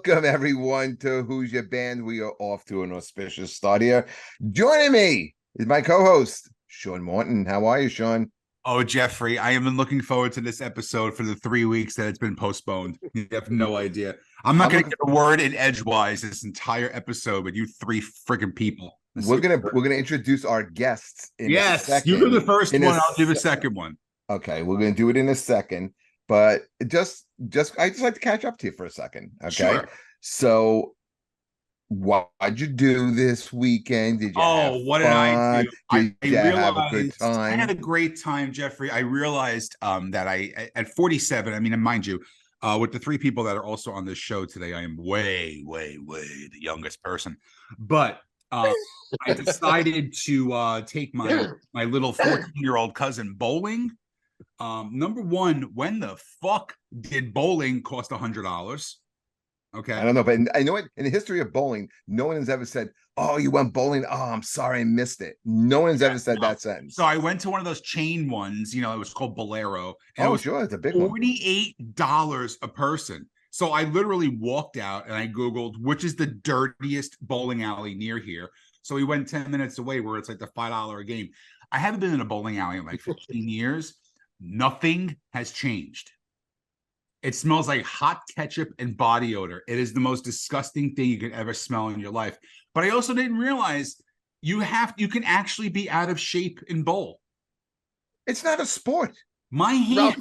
Welcome, everyone, to Who's Your Band. We are off to an auspicious start here. Joining me is my co-host, Sean Morton. How are you, Sean? Oh, Jeffrey, I have been looking forward to this episode for the 3 weeks that it's been postponed. You have no idea. I'm not going to get a word in edgewise this entire episode with you three freaking people. We're gonna introduce our guests in a second. You do the first one. I'll do the second one. Okay, we're gonna do it in a second, but I just like to catch up to you for a second. Okay, sure. So what'd you do this weekend? Did you have what fun? did I do? Did you have a good time? I had a great time, Jeffrey. I realized that at 47, I mean, mind you, with the three people that are also on this show today, I am way the youngest person. But I decided to take my little 14-year-old cousin bowling. Number one, when the fuck did bowling cost $100? Okay. I don't know, but I know it in the history of bowling, no one has ever said, "Oh, you went bowling. Oh, I'm sorry, I missed it." No one's ever said that sentence. So I went to one of those chain ones, it was called Bolero. And sure, it's a big one. $48 a person. So I literally walked out and I Googled which is the dirtiest bowling alley near here. So we went 10 minutes away where it's like the $5 a game. I haven't been in a bowling alley in like 15 years. Nothing has changed. It smells like hot ketchup and body odor. It is the most disgusting thing you could ever smell in your life. But I also didn't realize you can actually be out of shape in bowl. It's not a sport. My hand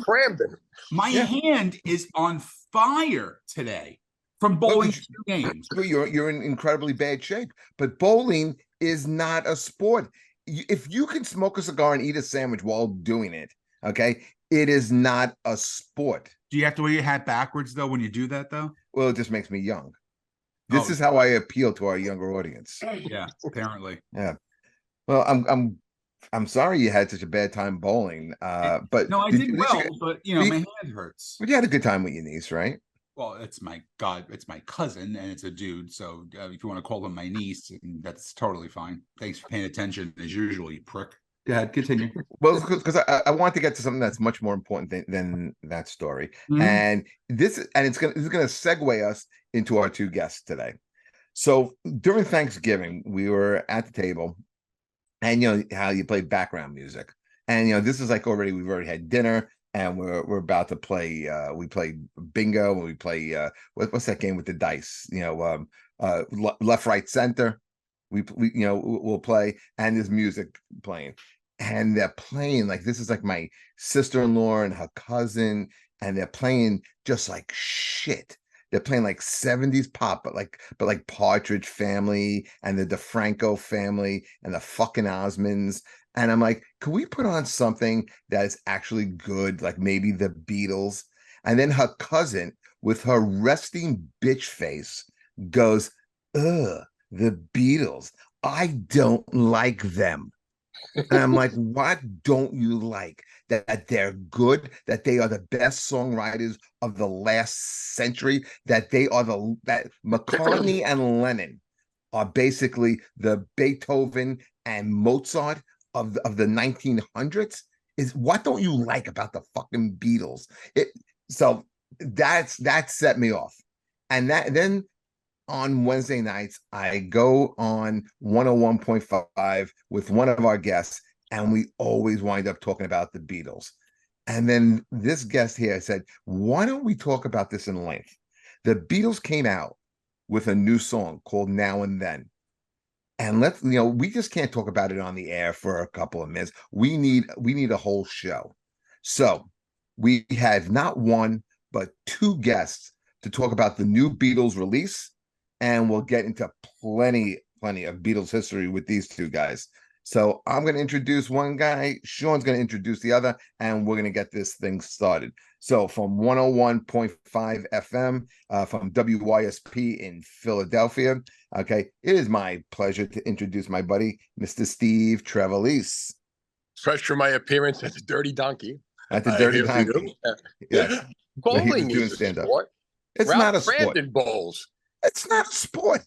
is on fire today from bowling 2 games. You're in incredibly bad shape. But bowling is not a sport. If you can smoke a cigar and eat a sandwich while doing it, okay, it is not a sport. Do you have to wear your hat backwards though when you do that though? Well, it just makes me young. This is how I appeal to our younger audience. Yeah, apparently. Yeah. Well, I'm sorry you had such a bad time bowling. But no, I did well, but my hand hurts. But you had a good time with your niece, right? Well, it's my cousin, and it's a dude. So if you want to call him my niece, that's totally fine. Thanks for paying attention as usual, you prick. Go ahead, continue. Well, because I want to get to something that's much more important than that story, and this is gonna segue us into our two guests today. So during Thanksgiving, we were at the table, and you know how you play background music, and this is like we've already had dinner, and we're about to play. We play bingo, and we play what's that game with the dice? Left, right, center. We'll play, and there's music playing, and they're playing like this is like my sister-in-law and her cousin, and they're playing just like shit. They're playing like 70s pop, but like Partridge Family and the Franco family and the fucking Osmonds. And I'm like, can we put on something that is actually good, like maybe the Beatles? And then her cousin, with her resting bitch face, goes, "Ugh, the Beatles. I don't like them." And I'm like, what don't you like? That they're good, that they are the best songwriters of the last century, that McCartney and Lennon are basically the Beethoven and Mozart of the 1900s. What don't you like about the fucking Beatles? So that set me off. And then on Wednesday nights, I go on 101.5 with one of our guests, and we always wind up talking about the Beatles. And then this guest here said, why don't we talk about this in length? The Beatles came out with a new song called Now and Then. And we just can't talk about it on the air for a couple of minutes. We need a whole show. So we had not one, but two guests to talk about the new Beatles release. And we'll get into plenty of Beatles history with these two guys. So I'm going to introduce one guy, Sean's going to introduce the other, and we're going to get this thing started. So from 101.5 FM, from WYSP in Philadelphia, okay, it is my pleasure to introduce my buddy, Mr. Steve Trevelise. Fresh from my appearance at the Dirty Donkey. At the Dirty Donkey. Yes. Bowling is a sport. It's Ralph not a sport. Brandon bowls. It's not a sport.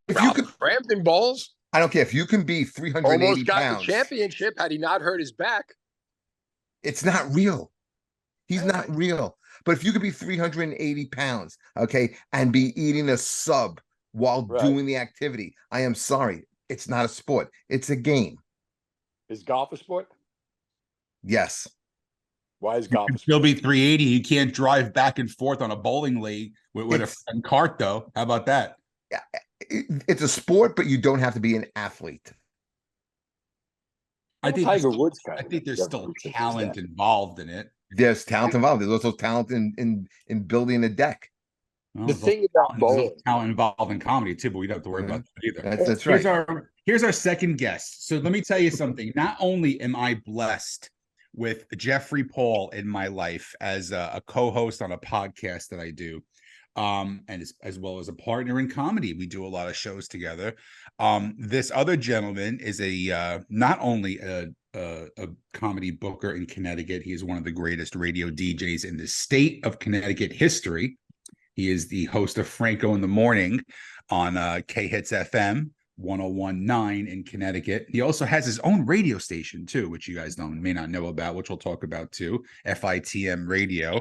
Brampton bowls. I don't care if you can be 380 almost got pounds. The championship had he not hurt his back. It's not real. He's not real. But if you could be 380 pounds, okay, and be eating a sub while doing the activity, I am sorry, it's not a sport. It's a game. Is golf a sport? Yes. Why is golf a You'll sport? be 380. You can't drive back and forth on a bowling league with a freaking cart, though. How about that? It's a sport, but you don't have to be an athlete. I think Tiger Woods kind I of think there's still revolution is talent that. involved in it. There's talent involved. There's also talent in building a deck. The thing about bowling, talent involved in comedy too, but we don't have to worry about that either. That's right. Here's our second guest. So let me tell you something. Not only am I blessed with Jeffrey Paul in my life as a co-host on a podcast that I do, and as well as a partner in comedy. We do a lot of shows together. This other gentleman is not only a comedy booker in Connecticut. He is one of the greatest radio DJs in the state of Connecticut history. He is the host of Franco in the Morning on K-Hits FM 101.9 in Connecticut. He also has his own radio station too, which you guys may not know about, which we'll talk about too, FITM Radio.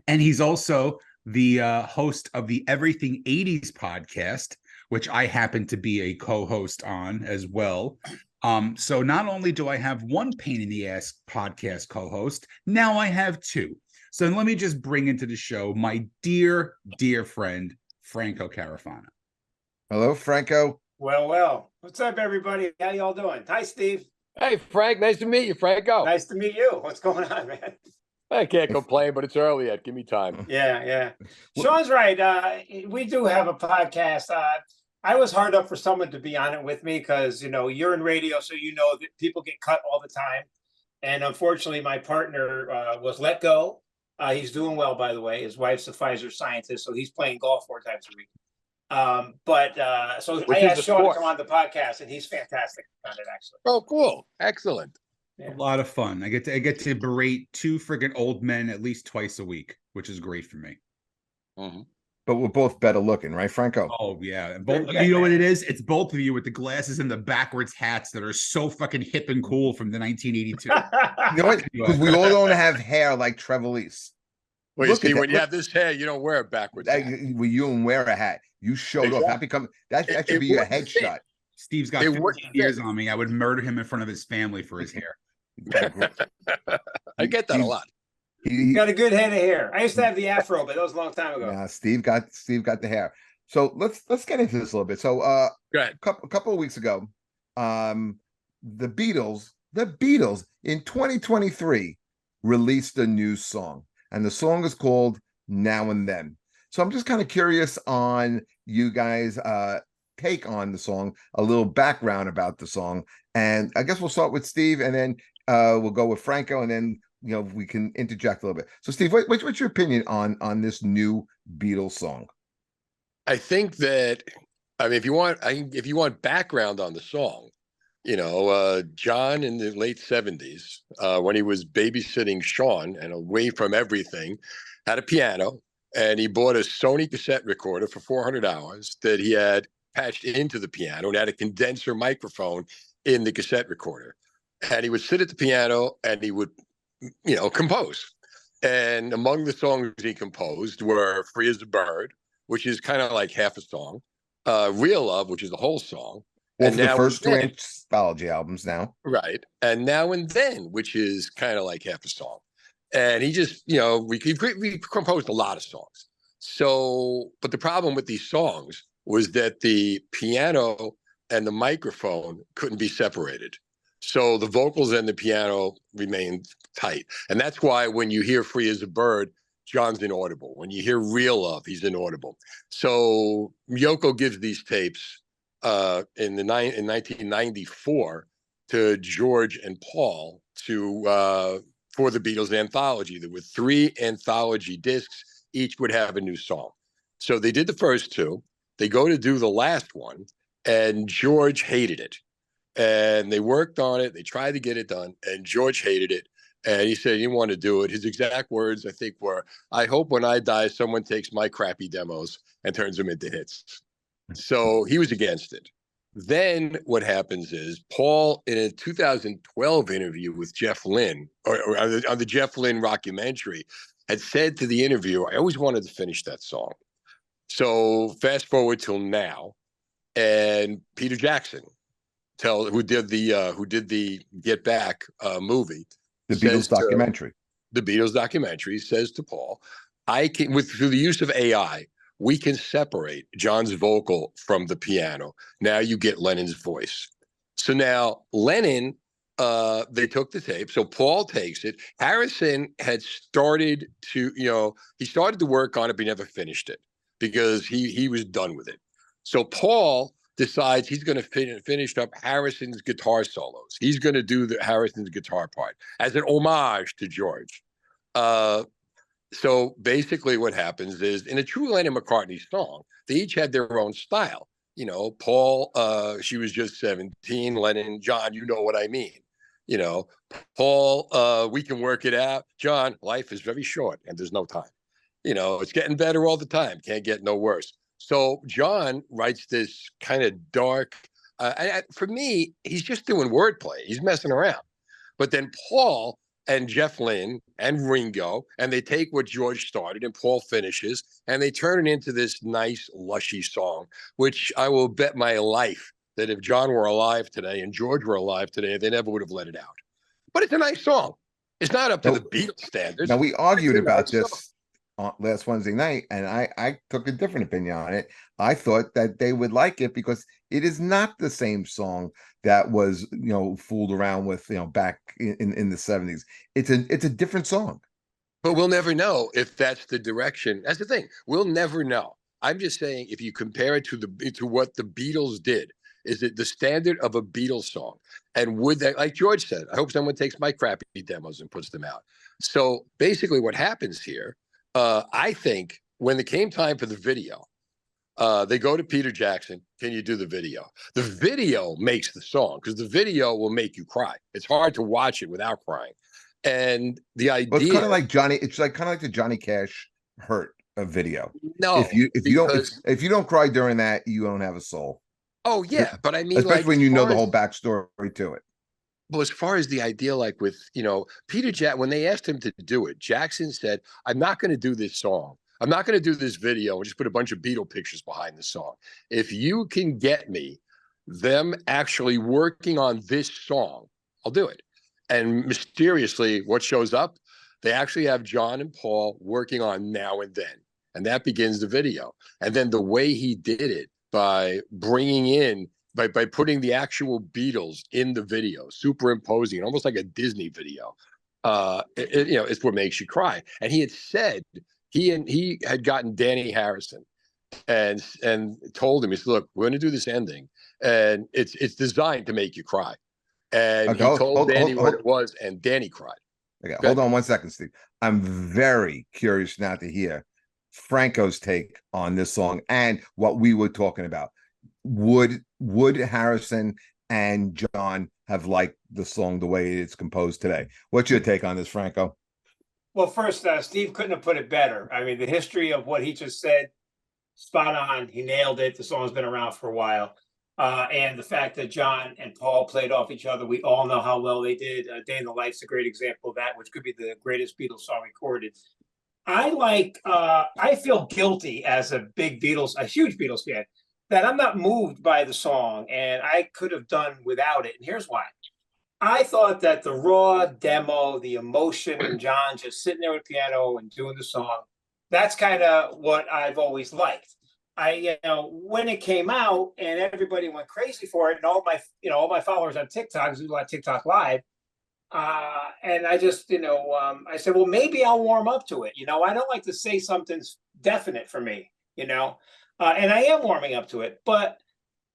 And he's also the host of the Everything 80s podcast, which I happen to be a co-host on as well. So not only do I have one pain in the ass podcast co-host, now I have two. So let me just bring into the show my dear, dear friend, Franco Carofano. Hello, Franco. Well. What's up, everybody? How y'all doing? Hi, Steve. Hey, Frank. Nice to meet you, Franco. Nice to meet you. What's going on, man? I can't complain, but it's early yet. Give me time. Yeah. Sean's right. We do have a podcast. I was hard up for someone to be on it with me because, you're in radio, so that people get cut all the time. And unfortunately, my partner was let go. He's doing well, by the way. His wife's a Pfizer scientist, so he's playing golf 4 times a week. So I asked Sean to come on the podcast, and he's fantastic on it, actually. Oh, cool. Excellent. Yeah. A lot of fun. I get to berate 2 friggin' old men at least twice a week, which is great for me. Mm-hmm. But we're both better looking, right, Franco? Oh, yeah. And you know what it is? It's both of you with the glasses and the backwards hats that are so fucking hip and cool from the 1982. You know what? Because we all don't have hair like Trevelise. Well, you see, when you have this hair, you don't wear it backwards. When you don't wear a hat, you showed off. That should be your headshot. Steve's got 15 years on me. I would murder him in front of his family for his hair. I get that a lot. He got a good head of hair. I used to have the afro, but that was a long time ago. Yeah, Steve got the hair. So let's get into this a little bit. So go ahead. A couple of weeks ago, the Beatles in 2023 released a new song, and the song is called Now and Then. So I'm just kind of curious on you guys' take on the song, a little background about the song, and I guess we'll start with Steve, and then we'll go with Franco, and then we can interject a little bit. So, Steve, what's your opinion on this new Beatles song? I think that, if you want background on the song, John in the late 70s, when he was babysitting Sean and away from everything, had a piano, and he bought a Sony cassette recorder for $400 that he had patched into the piano and had a condenser microphone in the cassette recorder. And he would sit at the piano and he would compose. And among the songs he composed were Free as a Bird, which is kind of like half a song, Real Love, which is the whole song. Well, and the first 2 anthology albums now. Right. And Now and Then, which is kind of like half a song. And he just, we composed a lot of songs. So, but the problem with these songs was that the piano and the microphone couldn't be separated. So the vocals and the piano remained tight. And that's why when you hear Free as a Bird, John's inaudible. When you hear Real Love, he's inaudible. So Yoko gives these tapes in 1994 to George and Paul for the Beatles anthology. There were 3 anthology discs. Each would have a new song. So they did the first 2. They go to do the last one, and George hated it. And they worked on it. They tried to get it done, and George hated it. And he said he didn't want to do it. His exact words, I think, were, "I hope when I die, someone takes my crappy demos and turns them into hits." So he was against it. Then what happens is Paul, in a 2012 interview with Jeff Lynne, or on the Jeff Lynne rockumentary, had said to the interviewer, I always wanted to finish that song. So fast forward till now, and Peter Jackson, who did the Get Back movie, The Beatles documentary. The Beatles documentary says to Paul, through the use of AI, we can separate John's vocal from the piano. Now you get Lennon's voice. So now Lennon, they took the tape. So Paul takes it. Harrison had started to, he started to work on it, but he never finished it because he was done with it. So Paul decides he's going to finish up Harrison's guitar solos. He's going to do Harrison's guitar part as an homage to George. So basically what happens is, in a true Lennon McCartney song, they each had their own style. Paul, she was just 17, Lennon, John, you know what I mean. Paul, we can work it out. John, life is very short and there's no time. It's getting better all the time. Can't get no worse. So John writes this kind of dark, for me, he's just doing wordplay. He's messing around. But then Paul and Jeff Lynne and Ringo, and they take what George started and Paul finishes, and they turn it into this nice, lushy song, which I will bet my life that if John were alive today and George were alive today, they never would have let it out. But it's a nice song. It's not up to the Beatles standards. Now, we argued about this last Wednesday night, and I took a different opinion on it. I thought that they would like it because it is not the same song that was fooled around with back in the 70s. It's a different song. But we'll never know if that's the direction. That's the thing. We'll never know. I'm just saying, if you compare it to what the Beatles did, is it the standard of a Beatles song? And would that, like George said, I hope someone takes my crappy demos and puts them out. So basically what happens here, I think when it came time for the video, they go to Peter Jackson. Can you do the video? The video makes the song because the video will make you cry. It's hard to watch it without crying. And the idea, well, it's kind of like Johnny. It's kind of like the Johnny Cash "Hurt" video. No, if you don't cry during that, you don't have a soul. Oh yeah, but I mean, especially when you know the whole backstory to it. Well, as far as the idea, like with Peter Jackson, when they asked him to do it, Jackson said, "I'm not going to do this song. I'm not going to do this video and just put a bunch of Beatle pictures behind the song. If you can get me them actually working on this song, I'll do it." And mysteriously, what shows up? They actually have John and Paul working on Now and Then, and that begins the video. And then the way he did it, by bringing in, by putting the actual Beatles in the video, superimposing it, almost like a Disney video, it's what makes you cry. And he had said he had gotten Danny Harrison and told him, he said, "Look, we're going to do this ending, and it's designed to make you cry." And he told Danny what it was, and Danny cried. Okay, hold on one second, Steve. I'm very curious now to hear Franco's take on this song and what we were talking about. Would Harrison and John have liked the song the way it's composed today? What's your take on this, Franco? Well, first, Steve couldn't have put it better. I mean, the history of what he just said, spot on. He nailed it. The song's been around for a while. And the fact that John and Paul played off each other, we all know how well they did. Day in the Life's a great example of that, which could be the greatest Beatles song recorded. I feel guilty as a huge Beatles fan, that I'm not moved by the song, and I could have done without it. And here's why. I thought that the raw demo, the emotion, and John just sitting there with the piano and doing the song, that's kind of what I've always liked. When it came out and everybody went crazy for it, and all my followers on TikTok, do a lot of TikTok live, and I just, I said, well, maybe I'll warm up to it. I don't like to say something's definite for me, and I am warming up to it. But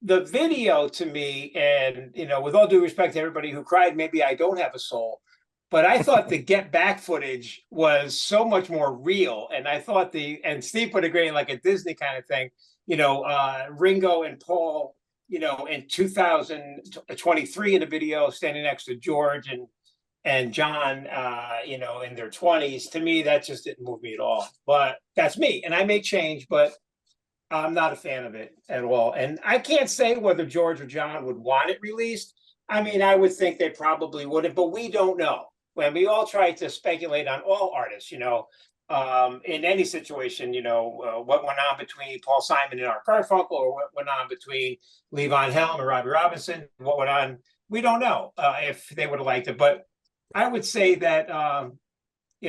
the video to me, and, with all due respect to everybody who cried, maybe I don't have a soul, but I thought the Get Back footage was so much more real. And I thought and Steve put it great, like a Disney kind of thing, Ringo and Paul, in 2023 in the video, standing next to George and John, in their 20s. To me, that just didn't move me at all. But that's me, and I may change, but I'm not a fan of it at all. And I can't say whether George or John would want it released. I mean, I would think they probably wouldn't, but we don't know. When we all try to speculate on all artists, in any situation, what went on between Paul Simon and Art Garfunkel, or what went on between Levon Helm and Robbie Robinson, what went on, we don't know if they would have liked it. But I would say that,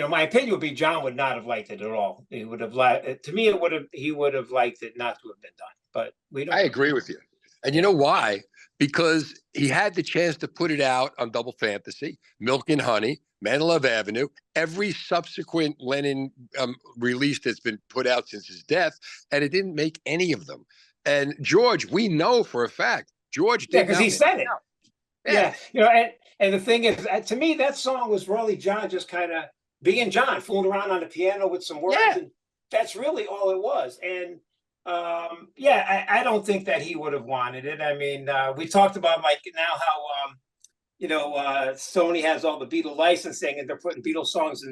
my opinion would be John would not have liked it at all. He would have liked, to me, he would have liked it not to have been done. But we don't. I agree with you. And you know why? Because he had the chance to put it out on Double Fantasy, Milk and Honey, Man Love Avenue, every subsequent Lennon release that's been put out since his death, and it didn't make any of them. And George, we know for a fact, George did. Yeah, because he said it. Yeah. And the thing is, to me, that song was really John just kind of being John, fooling around on the piano with some words. Yeah. And that's really all it was. And I don't think that he would have wanted it. I mean, we talked about like now how Sony has all the Beatles licensing and they're putting Beatles songs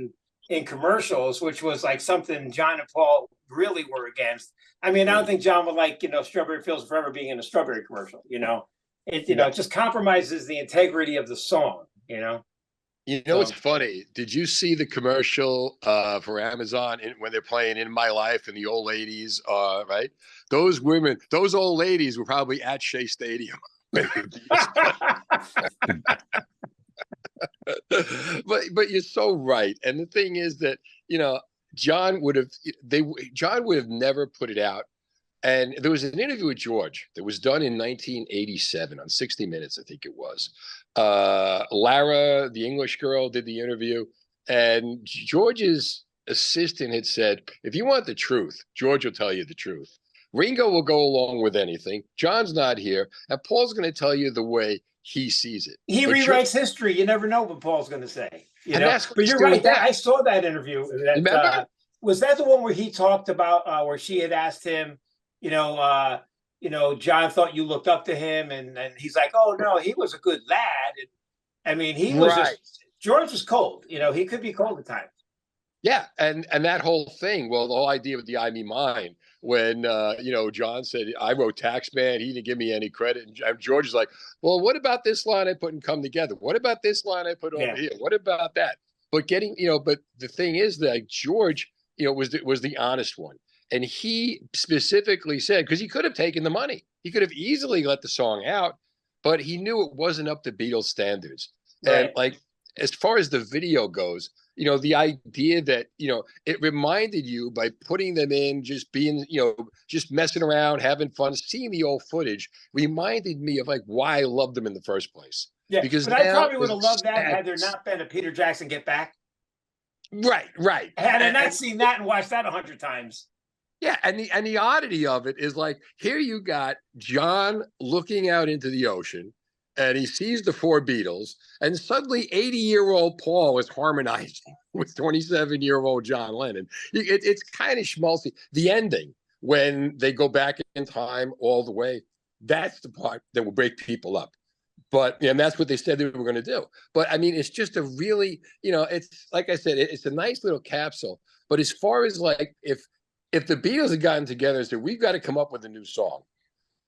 in commercials, which was like something John and Paul really were against. I mean, I don't think John would like, Strawberry Fields Forever being in a strawberry commercial, it just compromises the integrity of the song, It's funny. Did you see the commercial for Amazon when they're playing In My Life and the old ladies, right? Those old ladies were probably at Shea Stadium. but you're so right. And the thing is that, John would have never put it out. And there was an interview with George that was done in 1987 on 60 Minutes, I think it was. Lara, the English girl, did the interview, and George's assistant had said, if you want the truth, George will tell you the truth. Ringo will go along with anything. John's not here, and Paul's going to tell you the way he sees it. He rewrites history. You never know what Paul's going to say. But you're right. I saw that interview. Remember? Was that the one where he talked about where she had asked him, John thought you looked up to him, and he's like, oh no, he was a good lad. And I mean, he was George was cold. He could be cold at times. Yeah, and that whole thing, well, the whole idea with the I Me Mine, when John said, I wrote Taxman, he didn't give me any credit, and George is like, well, what about this line I put in Come Together? What about this line I put over here? What about that? But but the thing is that George, was the honest one. And he specifically said, because he could have taken the money, he could have easily let the song out, but he knew it wasn't up to Beatles standards. Right. And like, as far as the video goes, the idea that, it reminded you by putting them in, just being, just messing around, having fun, seeing the old footage reminded me of like why I loved them in the first place. Yeah, because I probably would have loved that had there not been a Peter Jackson Get Back. Right. Had I not seen that and watched that 100 times. Yeah, and the oddity of it is like, here you got John looking out into the ocean, and he sees the four Beatles, and suddenly 80-year-old Paul is harmonizing with 27-year-old John Lennon. It's kind of schmaltzy. The ending, when they go back in time all the way, that's the part that will break people up. And that's what they said they were going to do. But I mean, it's just a really, it's like I said, it's a nice little capsule. But as far as like, if the Beatles had gotten together and said, we've got to come up with a new song,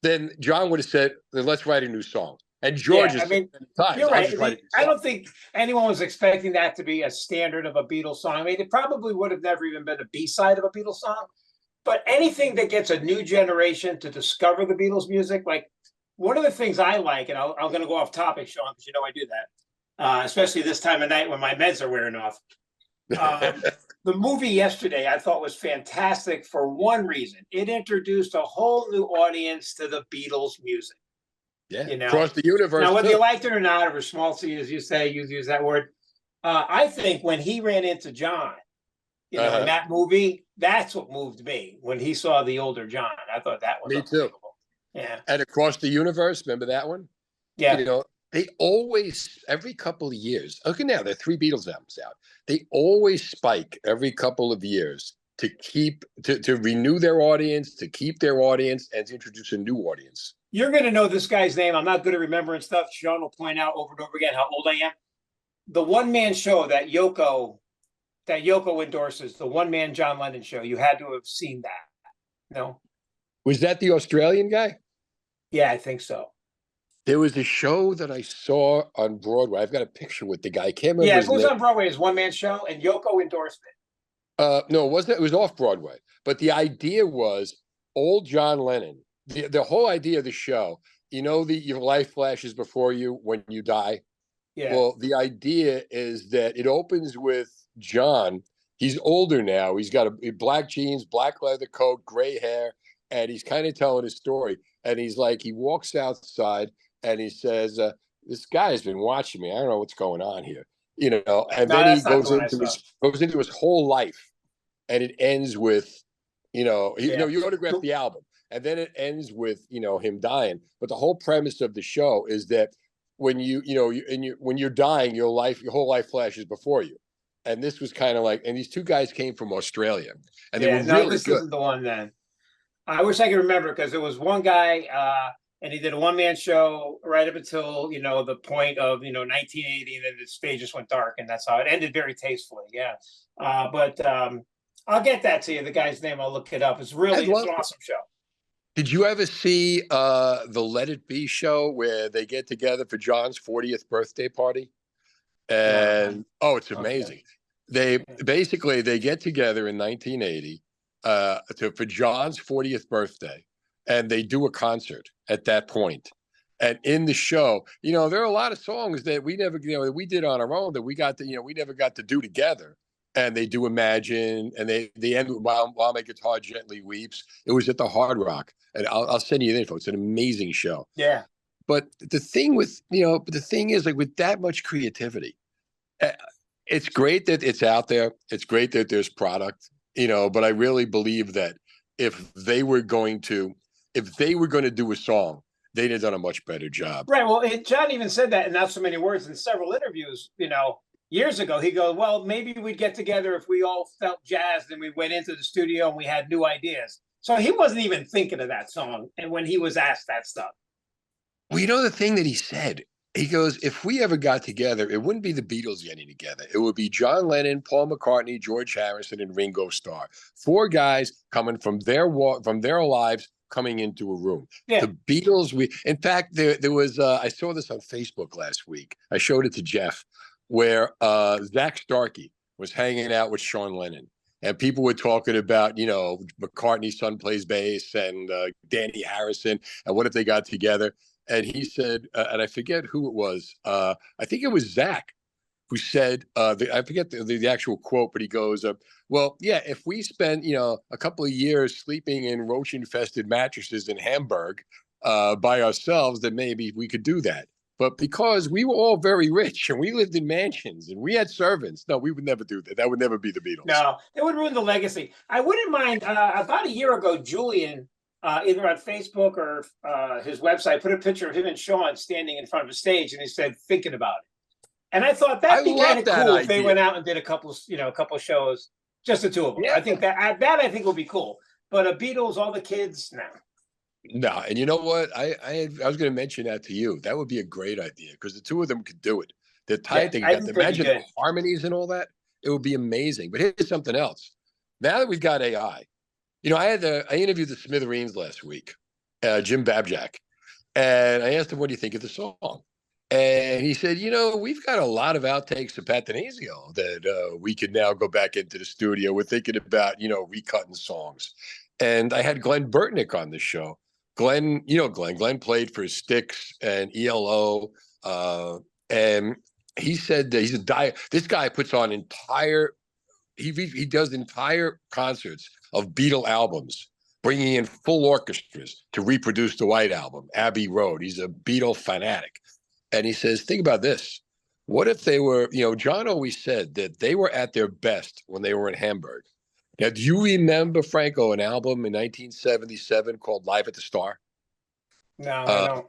then John would have said, let's write a new song. And George you're right. I don't think anyone was expecting that to be a standard of a Beatles song. I mean, it probably would have never even been a B-side of a Beatles song. But anything that gets a new generation to discover the Beatles music, like one of the things I like, and I'm going to go off topic, Sean, because I do that, especially this time of night when my meds are wearing off. The movie yesterday I thought was fantastic for one reason. It introduced a whole new audience to the Beatles music. Yeah, across the universe. Now, whether you liked it or not, or schmaltzy, as you say, you use that word. I think when he ran into John, in that movie, that's what moved me. When he saw the older John, I thought that was me too. Yeah. And Across the Universe, remember that one? Yeah. They always, every couple of years, okay, now there are 3 Beatles albums out. They always spike every couple of years to keep, to renew their audience, to keep their audience, and to introduce a new audience. You're going to know this guy's name. I'm not good at remembering stuff. Sean will point out over and over again how old I am. The one-man show that Yoko endorses, the one-man John Lennon show, you had to have seen that. No? Was that the Australian guy? Yeah, I think so. There was a show that I saw on Broadway. I've got a picture with the guy. I can't remember. Yeah, it was on Broadway. It's one-man show, and Yoko endorsed it. No, it wasn't. It was off Broadway. But the idea was old John Lennon. The whole idea of the show, your life flashes before you when you die. Yeah. Well, the idea is that it opens with John. He's older now. He's got black jeans, black leather coat, gray hair, and he's kind of telling his story. And he's like, he walks outside and he says, "This guy's been watching me. I don't know what's going on here." And No, then he that's not the one I saw. goes into his whole life, and it ends with, Yeah. you autograph the album, and then it ends with him dying. But the whole premise of the show is that when when you're dying, your whole life flashes before you. And this was kind of like, and these two guys came from Australia, and they were no, really this good. isn't the one then. I wish I could remember because there was one guy, and he did a one-man show right up until the point of 1980, and then the stage just went dark, and that's how it ended very tastefully. Yeah, but I'll get that to you. The guy's name, I'll look it up. It's an awesome show. Did you ever see the Let It Be show where they get together for John's 40th birthday party? And it's amazing. Okay. They get together in 1980 for John's 40th birthday, and they do a concert at that point. And in the show, there are a lot of songs that we never, that we did on our own that we never got to do together. And they do Imagine, and they end with While My Guitar Gently Weeps. It was at the Hard Rock, and I'll send you the info. It's an amazing show. Yeah. But the thing is, like, with that much creativity, it's great that it's out there. It's great that there's product, but I really believe that if they were going to do a song, they'd have done a much better job. Right. Well, John even said that in not so many words in several interviews, years ago. He goes, well, maybe we'd get together if we all felt jazzed and we went into the studio and we had new ideas. So he wasn't even thinking of that song. And when he was asked that stuff. Well, the thing that he said, he goes, if we ever got together, it wouldn't be the Beatles getting together. It would be John Lennon, Paul McCartney, George Harrison, and Ringo Starr. 4 guys coming from their lives coming into a room. Yeah. The Beatles, in fact, there was, I saw this on Facebook last week. I showed it to Jeff, where Zach Starkey was hanging out with Sean Lennon. And people were talking about, McCartney's son plays bass and Danny Harrison. And what if they got together? And he said, and I forget who it was. I think it was Zach who said, I forget the actual quote, but he goes, well, yeah, if we spent, a couple of years sleeping in roach-infested mattresses in Hamburg by ourselves, then maybe we could do that. But because we were all very rich and we lived in mansions and we had servants, no, we would never do that. That would never be the Beatles. No, it would ruin the legacy. I wouldn't mind. About a year ago, Julian, either on Facebook or his website, put a picture of him and Sean standing in front of a stage, and he said, thinking about it. And I thought that'd be kind of cool if they went out and did a couple shows, just the two of them. Yeah. I think that would be cool. But Beatles, all the kids, no. No, and you know what? I was going to mention that to you. That would be a great idea because the two of them could do it. They're tied together. Imagine the harmonies and all that. It would be amazing. But here's something else. Now that we've got AI, I interviewed the Smithereens last week, Jim Babjack, and I asked him, "What do you think of the song?" And he said, "We've got a lot of outtakes of Patanasio that we could now go back into the studio. We're thinking about, recutting songs." And I had Glenn Burtnick on the show. Glenn played for Styx and ELO, and he said that this guy puts on he does entire concerts of Beatle albums, bringing in full orchestras to reproduce the White Album, Abbey Road. He's a Beatle fanatic. And he says, think about this. What if they were, John always said that they were at their best when they were in Hamburg. Now, do you remember, Franco, an album in 1977 called Live at the Star? No, I don't.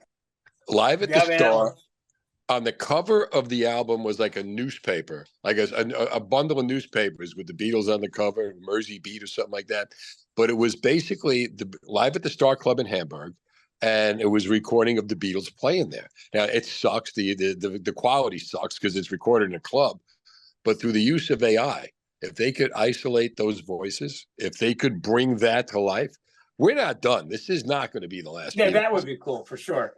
Live at the Star. On the cover of the album was like a newspaper, like a bundle of newspapers with the Beatles on the cover, Mersey Beat or something like that. But it was basically the Live at the Star Club in Hamburg, and it was a recording of the Beatles playing there. Now, it sucks. The quality sucks because it's recorded in a club. But through the use of AI, if they could isolate those voices, if they could bring that to life, we're not done. This is not going to be the last. Yeah, that would be cool for sure.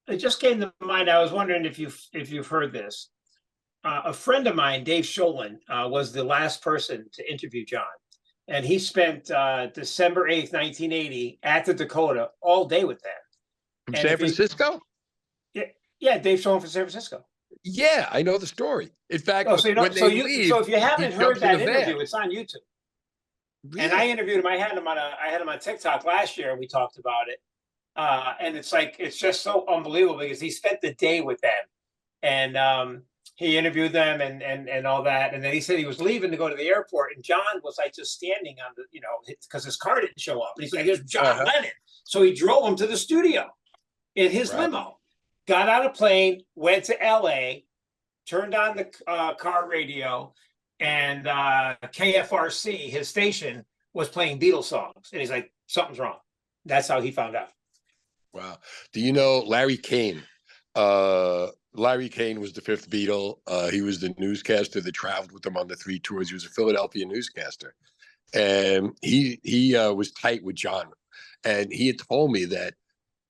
It just came to mind. I was wondering if you've heard this. a friend of mine, Dave Sholin, was the last person to interview John. And he spent December 8th, 1980 at the Dakota all day with them. From San Francisco? Yeah, Dave Sholin from San Francisco. Yeah, I know the story. In fact, so if you haven't heard that interview, it's on YouTube. Really? And I interviewed him. I had him on TikTok last year, and we talked about it. And it's just so unbelievable because he spent the day with them, and he interviewed them and all that. And then he said he was leaving to go to the airport, and John was like just standing on the, because his car didn't show up. And he's like, "Here's John Lennon." So he drove him to the studio in his limo, got on a plane, went to LA, turned on the car radio, and KFRC, his station, was playing Beatles songs. And he's like, something's wrong. That's how he found out. Wow. Do you know Larry Kane? Larry Kane was the fifth Beatle. He was the newscaster that traveled with them on the 3 tours. He was a Philadelphia newscaster. And he was tight with John. And he had told me that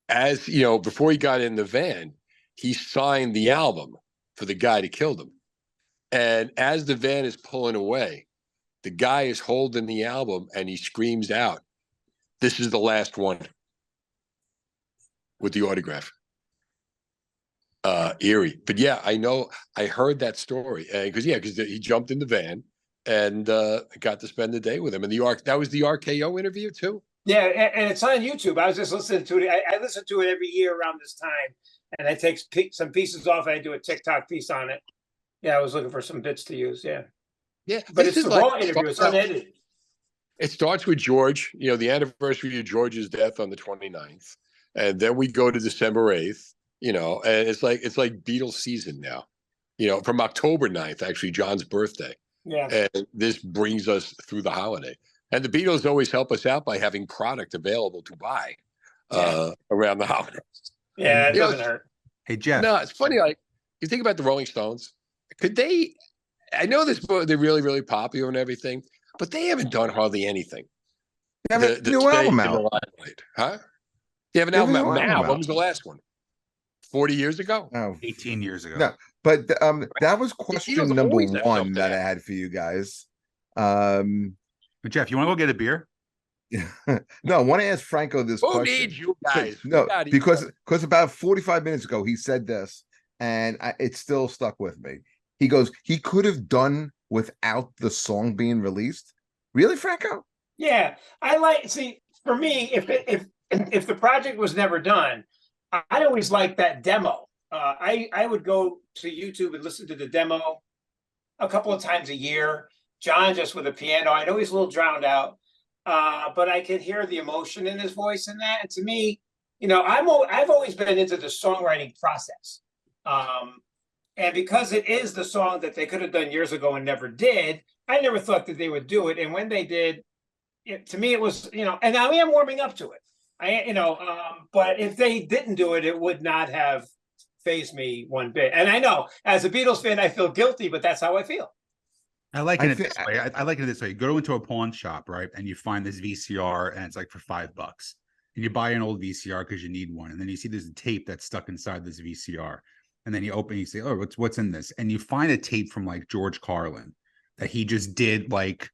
as, before he got in the van, he signed the album for the guy that killed him. And as the van is pulling away, the guy is holding the album and he screams out, "This is the last one," with the autograph. Eerie. But yeah, I heard that story. Because he jumped in the van and got to spend the day with him. And that was the RKO interview too? Yeah, and it's on YouTube. I was just listening to it. I listen to it every year around this time. And I take some pieces off and I do a TikTok piece on it. Yeah, I was looking for some bits to use. Yeah. But it's the raw interview. It's unedited. It starts with George, the anniversary of George's death on the 29th. And then we go to December 8th, and it's like Beatles season now, from October 9th, actually, John's birthday. Yeah. And this brings us through the holiday. And the Beatles always help us out by having product available to buy around the holidays. Yeah, it doesn't hurt. Hey, Jeff. No, it's funny. Like, you think about the Rolling Stones. Could they? I know they're really, really popular and everything, but they haven't done hardly anything. They have a new album out. Huh? They have an album out now. When was the last one? 40 years ago? No. 18 years ago. No, but that was question number one that I had for you guys. But Jeff, you want to go get a beer? No, I want to ask Franco this question. Who needs you guys? No, because about 45 minutes ago he said this, and it still stuck with me. He goes, he could have done without the song being released. Really, Franco? Yeah, for me, if the project was never done, I always liked that demo. I would go to YouTube and listen to the demo a couple of times a year. John just with a piano. I know he's a little drowned out. But I could hear the emotion in his voice in that. And to me, I've always been into the songwriting process. And because it is the song that they could have done years ago and never did, I never thought that they would do it. And when they did, to me, it was, and I am warming up to it. But if they didn't do it, it would not have fazed me one bit. And I know as a Beatles fan, I feel guilty, but that's how I feel. I like it this way. I like it this way. You go into a pawn shop, right? And you find this VCR and it's like for $5. And you buy an old VCR because you need one. And then you see this tape that's stuck inside this VCR. And then you open, you say, "Oh, what's in this?" And you find a tape from like George Carlin that he just did like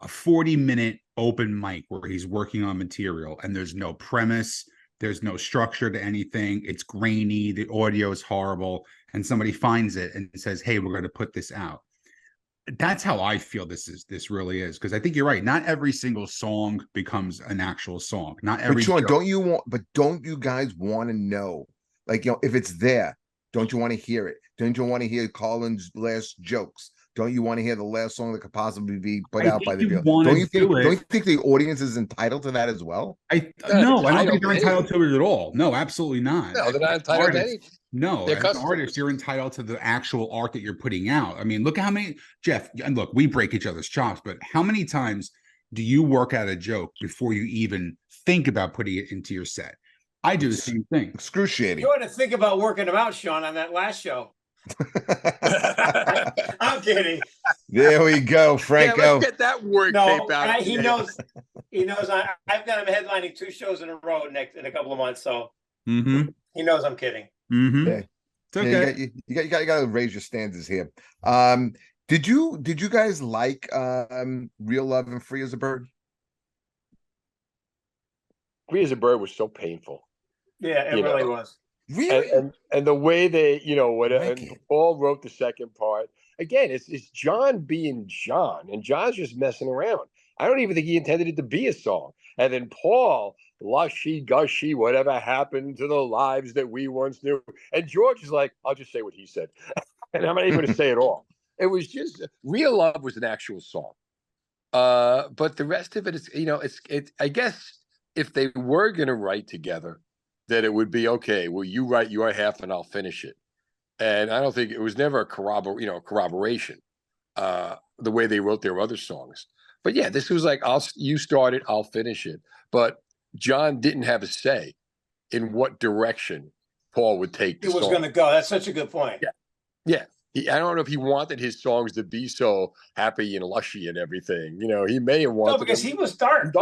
a 40-minute open mic where he's working on material and there's no premise. There's no structure to anything. It's grainy. The audio is horrible. And somebody finds it and says, "Hey, we're going to put this out." That's how I feel this really is, because I think you're right. Not every single song becomes an actual song. Not every. But Sean, don't you guys want to know? Like, if it's there, don't you want to hear it? Don't you want to hear Carlin's last jokes? Don't you want to hear the last song that could possibly be put out by the Beatles? Don't you think the audience is entitled to that as well? No, I don't think they're entitled to it at all. No, absolutely not. No, they're not entitled to anything. No, as an artist, you're entitled to the actual art that you're putting out. I mean, look how many, Jeff, and look, we break each other's chops, but how many times do you work out a joke before you even think about putting it into your set? I do the same thing. Excruciating. You want to think about working them out, Sean, on that last show. I'm kidding. There we go, Franco. Yeah, let's get that word tape out. He knows. I've got him headlining 2 shows in a row in a couple of months, so he knows I'm kidding. Mm-hmm. Yeah. It's Yeah, okay. you got to raise your standards here. Did you guys like Real Love and Free as a Bird? Free as a Bird was so painful. Yeah, it really was. Really? And the way they, Like and it. Paul wrote the second part. Again, it's John being John, and John's just messing around. I don't even think he intended it to be a song. And then Paul, lushy, gushy, whatever happened to the lives that we once knew. And George is like, I'll just say what he said. And I'm not even going to say it all. It was just Real Love was an actual song. But the rest of it is, I guess if they were going to write together, that it would be okay. Well, you write your half and I'll finish it. And I don't think it was never a corroboration, the way they wrote their other songs. But yeah, this was like, you start it, I'll finish it. But John didn't have a say in what direction Paul would take the It was song. going to go. That's such a good point. Yeah. I don't know if he wanted his songs to be so happy and lushy and everything. He may have wanted. No, because he was dark.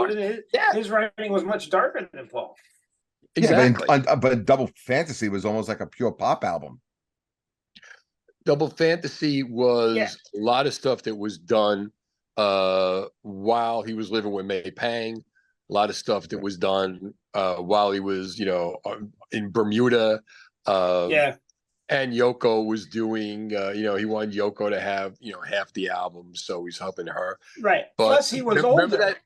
His writing was much darker than Paul. Exactly. Yeah, but Double Fantasy was almost like a pure pop album. Double Fantasy was a lot of stuff that was done while he was living with May Pang. A lot of stuff that was done while he was, in Bermuda. And Yoko was doing, he wanted Yoko to have, half the album, so he's helping her. Right. But plus, he was older.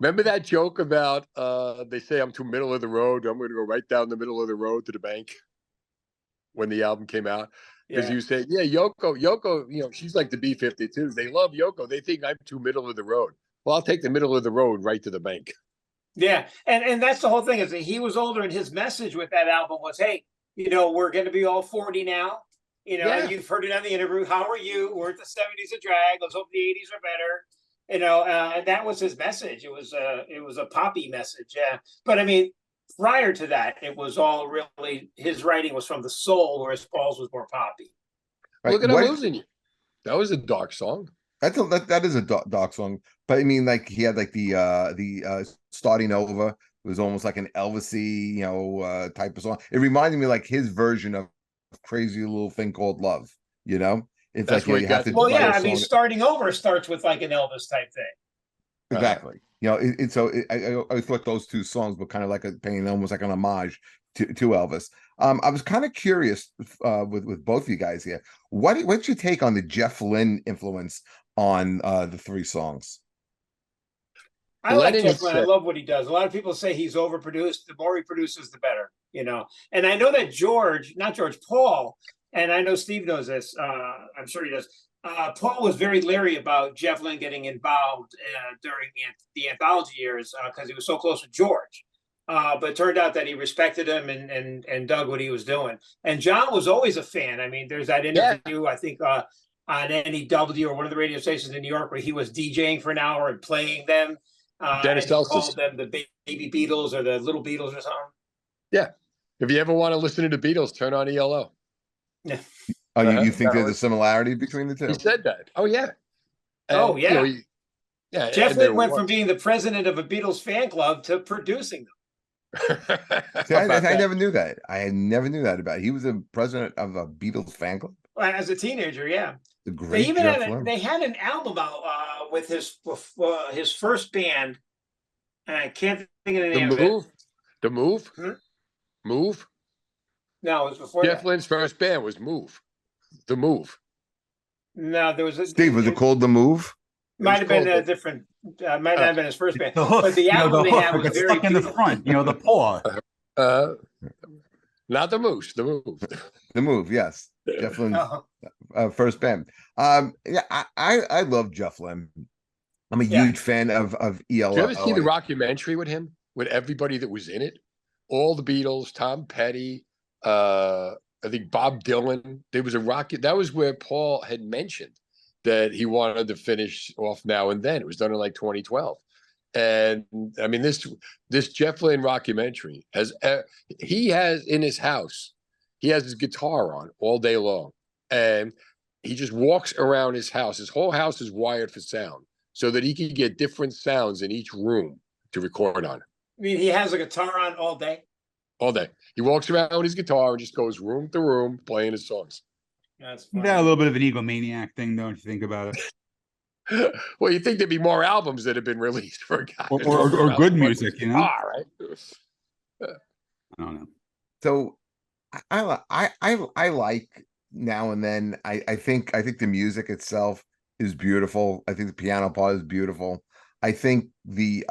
Remember that joke about they say I'm too middle of the road. I'm going to go right down the middle of the road to the bank when the album came out. Because you say, Yoko, she's like the B-52s. They love Yoko. They think I'm too middle of the road. Well, I'll take the middle of the road right to the bank. Yeah, and that's the whole thing, is that he was older, and his message with that album was, hey, we're going to be all 40 now. You've heard it on the interview. How are you? We're at the 70s a drag. Let's hope the 80s are better. And that was his message. It was a poppy message. Yeah. But I mean, prior to that, it was all really, his writing was from the soul, whereas Paul's was more poppy. Right. Look at I'm Losing You. That was a dark song. That is a dark song. But I mean, like, he had like the Starting Over. It was almost like an Elvis-y, type of song. It reminded me like his version of Crazy Little Thing Called Love. It's that's like, you have to. Well, yeah, I mean, Starting Over starts with like an Elvis type thing. Exactly. I thought those two songs were kind of like paying almost like an homage to Elvis. I was kind of curious with both of you guys here. What's your take on the Jeff Lynne influence on the three songs? I like Jeff Lynne. I love what he does. A lot of people say he's overproduced. The more he produces, the better. And I know that Paul, and I know Steve knows this. I'm sure he does. Paul was very leery about Jeff Lynne getting involved during the anthology years because he was so close with George. But it turned out that he respected him and dug what he was doing. And John was always a fan. I mean, there's that interview, I think, on NEW or one of the radio stations in New York where he was DJing for an hour and playing them. Dennis called them the Baby Beatles or the Little Beatles or something. Yeah. If you ever want to listen to the Beatles, turn on ELO. Yeah. Oh, you think there's a similarity between the two? He said that. Oh, yeah. And, Jeff Lynne went from being the president of a Beatles fan club to producing them. See, I never knew that. I never knew that about it. He was the president of a Beatles fan club? As a teenager, yeah. The great they had an album out with his first band, and I can't think of the name of it. The Move? Hmm? Move? No, it was before Jeff Lynne's first band was Move. The Move. No, there was Steve, was it called The Move? Might have been a different. Might not have been his first band, but the album they had was very stuck in the front. The paw. Not the Moose. The Move. The Move. Yes, Jeff Lynne's first band. I love Jeff Lynne. I'm a huge fan of ELO. Did you ever see the documentary with him, with everybody that was in it? All the Beatles, Tom Petty, I think Bob Dylan. There was that was where Paul had mentioned that he wanted to finish off Now and Then. It was done in like 2012. And I mean, this Jeff Lynne documentary he has in his house, he has his guitar on all day long. And he just walks around his house. His whole house is wired for sound so that he can get different sounds in each room to record on. I mean, he has a guitar on all day? all day. He walks around with his guitar and just goes room to room playing his songs. That's Isn't funny. that a little bit of an egomaniac thing, though, if you think about it? Well, you'd think there'd be more albums that have been released for a guy. Or good music, you know? Right? I don't know. So I like now and then. I think the music itself is beautiful. I think the piano part is beautiful. I think the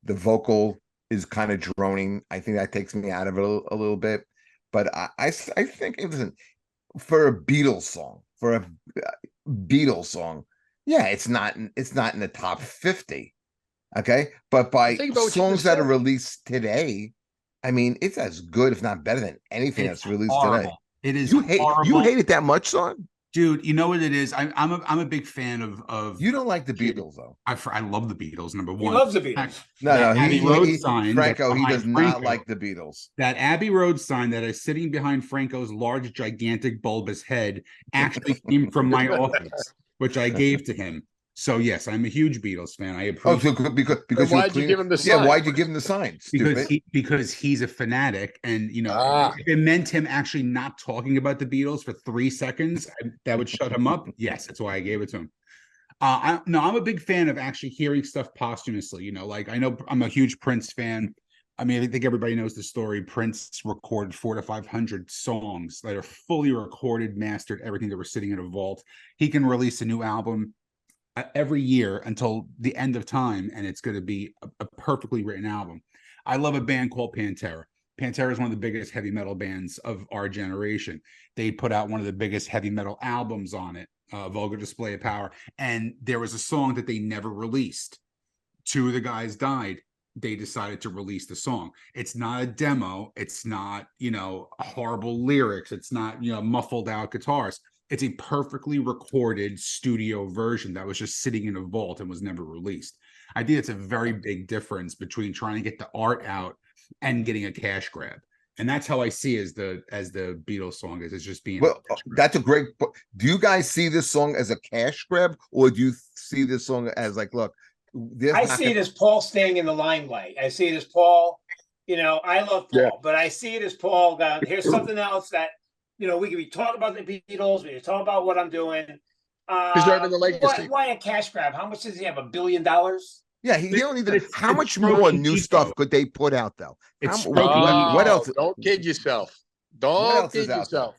vocal is kind of droning. I think that takes me out of it a little bit. But I think, listen, for a Beatles song, yeah, it's not in the top 50. Okay, but by songs that are released today, I mean, it's as good, if not better, than anything that's released today. It is you hate it that much, son? Dude, you know what it is? I'm a big fan of. You don't like the Beatles, though. I love the Beatles. Number one, he loves the Beatles. No, Abbey Road sign. Franco, he does not Franco, like the Beatles. That Abbey Road sign that is sitting behind Franco's large, gigantic, bulbous head actually came from my office, which I gave to him. So yes, I'm a huge Beatles fan. I appreciate. Oh, so because why'd you give him the sign? Yeah, why'd you give him the sign? Because he's a fanatic, and you know, if it meant him actually not talking about the Beatles for 3 seconds, that would shut him up. Yes, that's why I gave it to him. I'm a big fan of actually hearing stuff posthumously. You know, like I know I'm a huge Prince fan. I mean, I think everybody knows the story. Prince recorded 400 to 500 songs that are fully recorded, mastered, everything that were sitting in a vault. He can release a new album every year until the end of time, and it's going to be a perfectly written album. I love a band called Pantera. Pantera is one of the biggest heavy metal bands of our generation. They put out one of the biggest heavy metal albums on it, Vulgar Display of Power, and there was a song that they never released. 2 of the guys died. They decided to release the song. It's not a demo. It's not, you know, horrible lyrics. It's not, you know, muffled out guitars. It's a perfectly recorded studio version that was just sitting in a vault and was never released. I think it's a very big difference between trying to get the art out and getting a cash grab. And that's how I see as the Beatles song is. It's just being that's a great. Do you guys see this song as a cash grab, or do you see this song as like, look, I see it as Paul staying in the limelight. I see it as Paul. You know, I love Paul, but I see it as Paul. Here's something else that, you know, we could be talking about the Beatles. We can talk about what I'm doing. Preserving the legacy. Why a cash grab? How much does he have? $1 billion? Yeah, he only need. How much more new stuff could they put out, though? What else? Don't kid yourself. Don't kid yourself.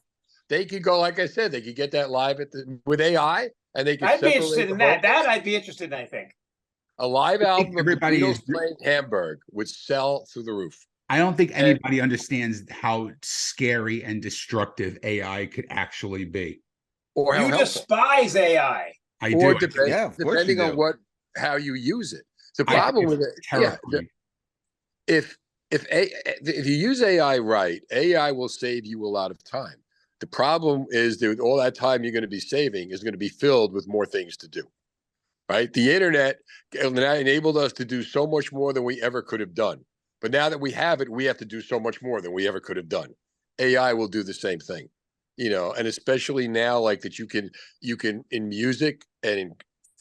They could go, like I said, they could get that live with AI, and they could. I'd be interested in that. That I'd be interested in. I think a live album of the Beatles playing Hamburg would sell through the roof. I don't think anybody understands how scary and destructive AI could actually be. Or how you despise AI. I do. Depending on how you use it. The problem with it, if you use AI right, AI will save you a lot of time. The problem is that all that time you're going to be saving is going to be filled with more things to do. Right? The internet enabled us to do so much more than we ever could have done. But now that we have it, we have to do so much more than we ever could have done. AI will do the same thing, you know, and especially now, like that you can in music and in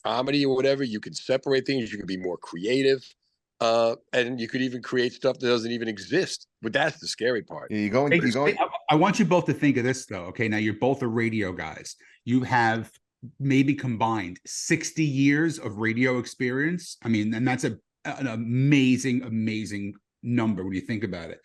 comedy or whatever, you can separate things. You can be more creative, and you could even create stuff that doesn't even exist. But that's the scary part. Yeah, you're going. I want you both to think of this, though. Okay, now you're both the radio guys. You have maybe combined 60 years of radio experience. I mean, and that's an amazing number when you think about it.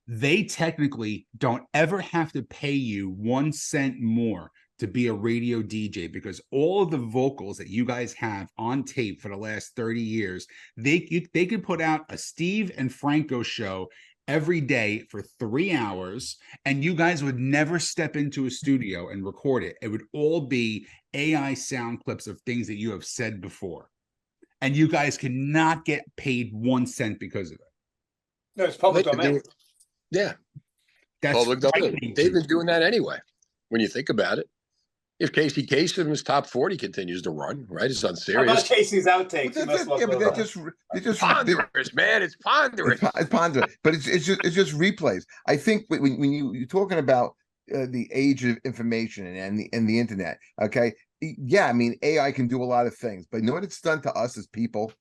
They technically don't ever have to pay you 1 cent more to be a radio DJ, because all of the vocals that you guys have on tape for the last 30 years, they could put out a Steve and Franco show every day for 3 hours, and you guys would never step into a studio and record it. It would all be AI sound clips of things that you have said before, and you guys cannot get paid 1 cent because of it. No, it's public domain. Yeah, that's public domain. They've been doing that anyway. When you think about it, if Casey Kasem's top 40 continues to run, right? It's on Sirius. How about Casey's outtakes? But they're just ponderous, man. It's ponderous. It's ponderous, but it's just replays. I think when you're talking about the age of information and the internet, okay, yeah, I mean AI can do a lot of things, but you know what it's done to us as people?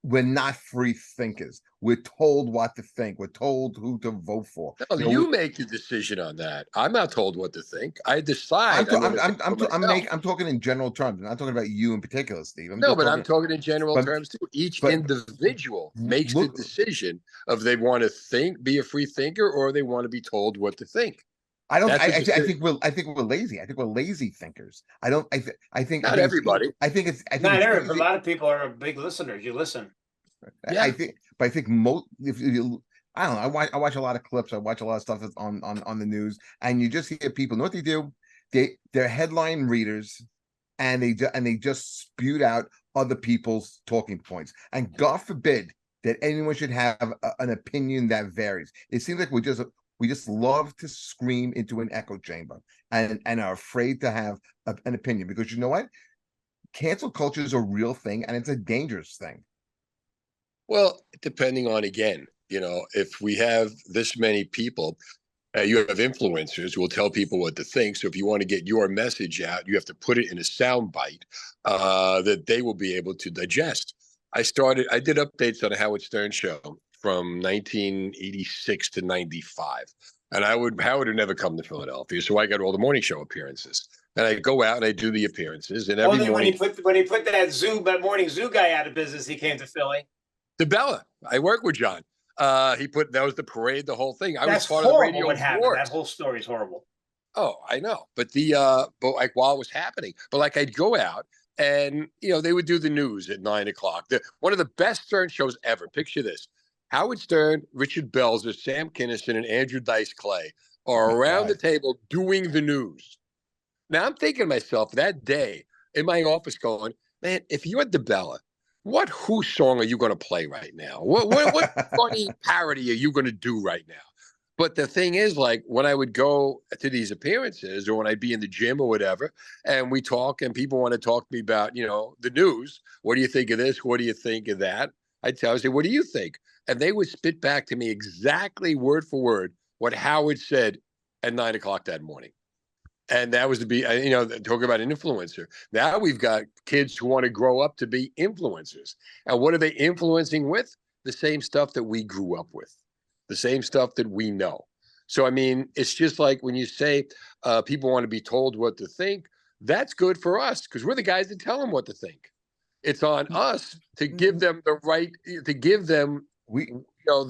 we're not free thinkers. We're told what to think. We're told who to vote for. No, you make the decision on that. I'm not told what to think. I decide. I'm talking in general terms. I'm not talking about you in particular, Steve. I'm talking in general terms too. Each individual makes the decision of they want to think, be a free thinker, or they want to be told what to think. I think we're lazy. I think we're lazy thinkers. I think not everybody. I think it's not everybody. A lot of people are big listeners. You listen. Yeah. I think most. If you, I don't know. I watch a lot of clips. I watch a lot of stuff that's on the news, and you just hear people. Know what they do? They're headline readers, and they just spewed out other people's talking points. And God forbid that anyone should have an opinion that varies. It seems like we just love to scream into an echo chamber and are afraid to have an opinion, because you know what? Cancel culture is a real thing, and it's a dangerous thing. Well, depending on, again, if we have this many people, you have influencers who will tell people what to think. So if you want to get your message out, you have to put it in a sound bite that they will be able to digest. I did updates on the Howard Stern show from 1986 to 95. And Howard had never come to Philadelphia. So I got all the morning show appearances. And I go out and I do the appearances. And every morning, when he put that morning zoo guy out of business, he came to Philly. DeBella. I work with John. That was the parade, the whole thing. I was part of the radio. What happened? That whole story is horrible. Oh, I know. But while it was happening, I'd go out and they would do the news at 9 o'clock. One of the best Stern shows ever. Picture this: Howard Stern, Richard Belzer, Sam Kinison, and Andrew Dice Clay are around the table doing the news. Now I'm thinking to myself that day in my office, going, man, if you're DeBella, what Who song are you going to play right now? What funny parody are you going to do right now? But the thing is, when I would go to these appearances, or when I'd be in the gym or whatever, and we talk, and people want to talk to me about, the news. What do you think of this? What do you think of that? I'd say, what do you think? And they would spit back to me exactly word for word what Howard said at 9 o'clock that morning. And that was to be, talk about an influencer. Now we've got kids who want to grow up to be influencers. And what are they influencing with? The same stuff that we grew up with, the same stuff that we know. So, I mean, it's just like when you say people want to be told what to think, that's good for us because we're the guys that tell them what to think. It's on us to give them the right, the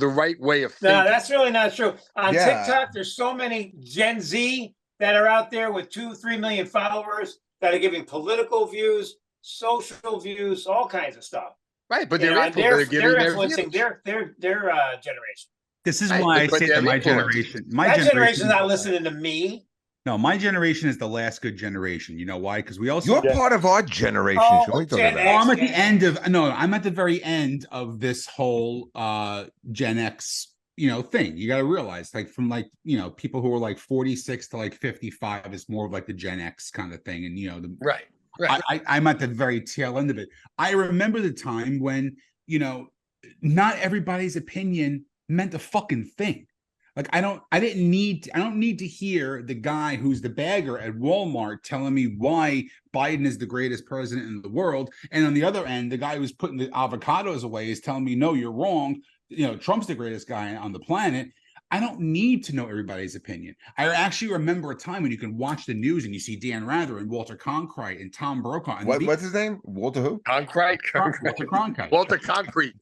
right way of thinking. No, that's really not true. On TikTok, there's so many Gen Z that are out there with 2-3 million followers that are giving political views, social views, all kinds of stuff. Right, but they're influencing their generation. This is why I say that my generation is not listening to me. No, my generation is the last good generation. You know why? Because we also you're part of our generation. I'm at the end of I'm at the very end of this whole Gen X thing. You got to realize, from people who are 46 to 55 is more of the Gen X kind of thing, and right. I'm at the very tail end of it. I remember the time when not everybody's opinion meant a fucking thing. I don't need to hear the guy who's the bagger at Walmart telling me why Biden is the greatest president in the world, and on the other end, the guy who's putting the avocados away is telling me, no, you're wrong. Trump's the greatest guy on the planet. I don't need to know everybody's opinion. I actually remember a time when you can watch the news and you see Dan Rather and Walter Cronkite and Tom Brokaw. And what's his name? Walter who? Cronkite. Walter Cronkite. Walter Concrete.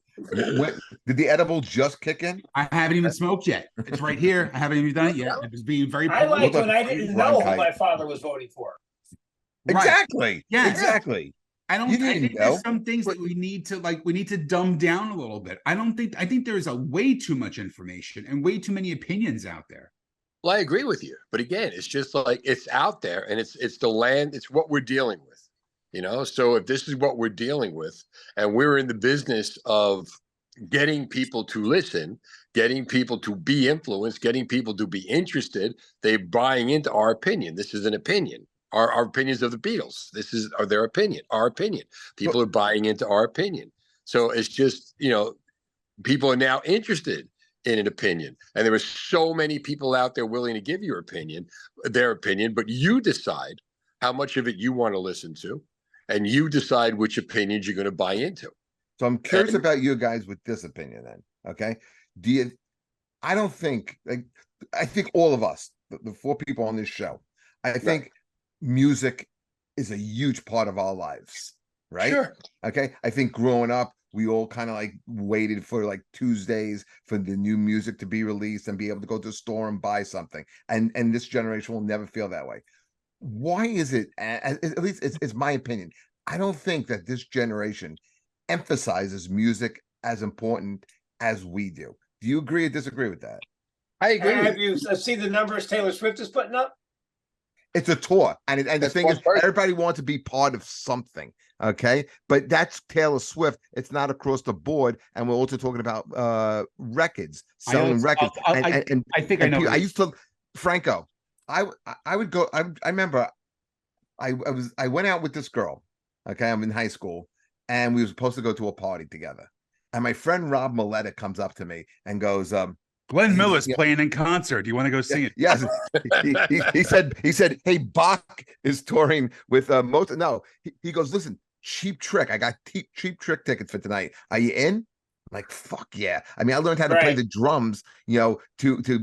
Did the edible just kick in? I haven't even smoked yet. It's right here. I haven't even done it yet. It was being very. I liked when I didn't know who my father was voting for. Exactly. Right. Yeah. Exactly. I think there's some things that we need to dumb down a little bit. I think there is a way too much information and way too many opinions out there. Well, I agree with you, but again, it's just it's out there, and it's the land. It's what we're dealing with. So if this is what we're dealing with, and we're in the business of getting people to listen, getting people to be influenced, getting people to be interested, they're buying into our opinion. This is an opinion. Our opinions of the Beatles. This is their opinion, our opinion. People are buying into our opinion. So it's just, people are now interested in an opinion. And there are so many people out there willing to give their opinion, but you decide how much of it you want to listen to. And you decide which opinions you're going to buy into. So I'm curious about you guys with this opinion then. Okay. I don't think, like, I think all of us, the four people on this show, I think music is a huge part of our lives, right? Sure. Okay. I think growing up, we all kind of like waited for like Tuesdays for the new music to be released and be able to go to the store and buy something. And this generation will never feel that way. Why is it, at least it's my opinion, I don't think that this generation emphasizes music as important as we do. Do you agree or disagree with that? I agree. Have you seen the numbers Taylor Swift is putting up? It's a tour, and the thing is, everybody wants to be part of something. Okay, but that's Taylor Swift. It's not across the board, and we're also talking about records, selling records. I think I know. I used to, Franco. I would go. I remember, I went out with this girl. Okay, I'm in high school, and we were supposed to go to a party together. And my friend Rob Milletta comes up to me and goes, Glenn Miller's playing in concert. Do you want to go see it? Yes. he said, hey, Bach is touring with Morton. No, he goes, listen, Cheap Trick. I got Cheap Trick tickets for tonight. Are you in? I'm like, fuck yeah. I mean, I learned how to play the drums, to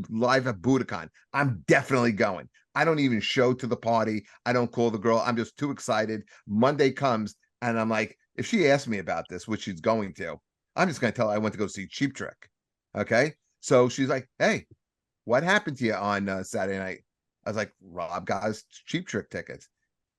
live at Budokan. I'm definitely going. I don't even show to the party. I don't call the girl. I'm just too excited. Monday comes and I'm like, if she asks me about this, which she's going to, I'm just going to tell her I went to go see Cheap Trick. Okay. So she's like, hey, what happened to you on Saturday night? I was like, Rob got us Cheap Trick tickets.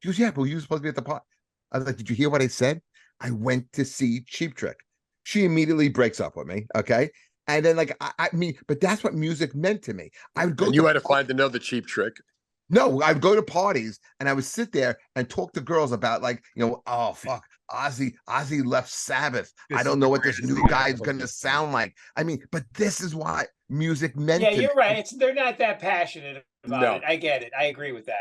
She goes, yeah, but you were supposed to be at the party. I was like, did you hear what I said? I went to see Cheap Trick. She immediately breaks up with me. Okay. And then I mean, but that's what music meant to me. I would go. And you had to find another Cheap Trick. No, I'd go to parties and I would sit there and talk to girls about oh fuck, Ozzy left Sabbath. I don't know what this new guy is gonna sound like. I mean, but this is why music meant to me. You're right. They're not that passionate about it. I get it. I agree with that.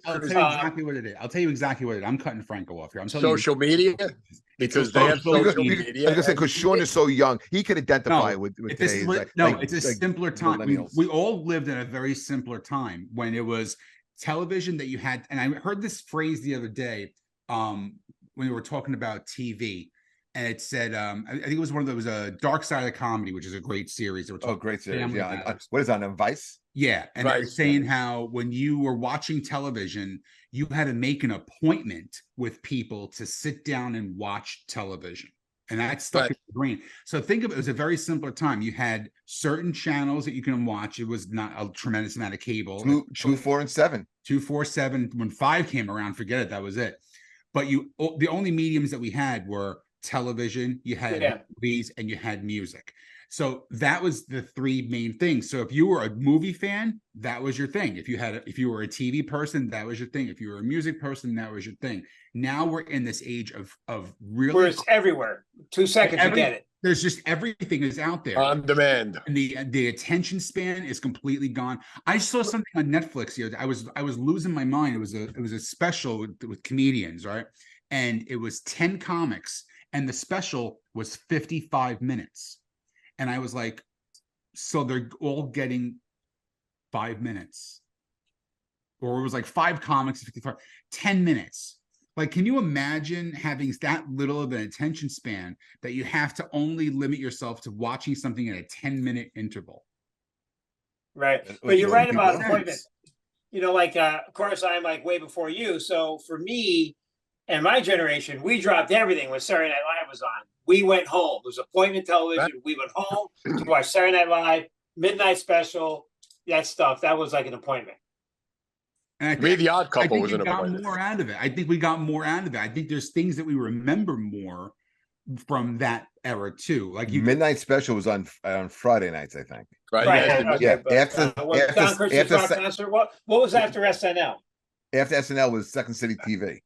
I'll tell you exactly what it is. I'll tell you exactly what it is. I'm cutting Franco off here. I'm telling social media, because they have social media. I was gonna say, because Sean is so young, he could identify with today's. It's a simpler time. We all lived in a very simpler time when it was television that you had. And I heard this phrase the other day when we were talking about TV, and it said, I think it was a Dark Side of the Comedy, which is a great series. Great series. Yeah. What is that, on Vice? Yeah. And they were saying how when you were watching television, you had to make an appointment with people to sit down and watch television. And that stuck in the brain. So think of it as a very simpler time. You had certain channels that you can watch. It was not a tremendous amount of cable. 2, 4, and 7. 2, 4, 7. When 5 came around, forget it. That was it. But the only mediums that we had were television, you had movies, and you had music. So that was the 3 main things. So if you were a movie fan, that was your thing. If you were a TV person, that was your thing. If you were a music person, that was your thing. Now we're in this age of really where it's everywhere. 2 seconds, you get it. There's just everything is out there on demand, and the attention span is completely gone. I saw something on Netflix here. I was losing my mind. It was a special with comedians, right? And it was 10 comics, and the special was 55 minutes. And I was like, so they're all getting 5 minutes, or it was like 5 comics, 55, 10 minutes. Like, can you imagine having that little of an attention span that you have to only limit yourself to watching something in a 10-minute interval? Right. But you're right about appointments. Of course, I'm like way before you. So for me and my generation, we dropped everything when Saturday Night Live was on. We went home. It was appointment television. Right. We went home to watch Saturday Night Live, Midnight Special, that stuff. That was like an appointment. And The Odd Couple was an appointment. More out of it. I think we got more out of it. I think there's things that we remember more from that era too. Like Midnight Special was on Friday nights, I think. Right. Yeah. After rock concert. What was after SNL? After SNL was Second City TV.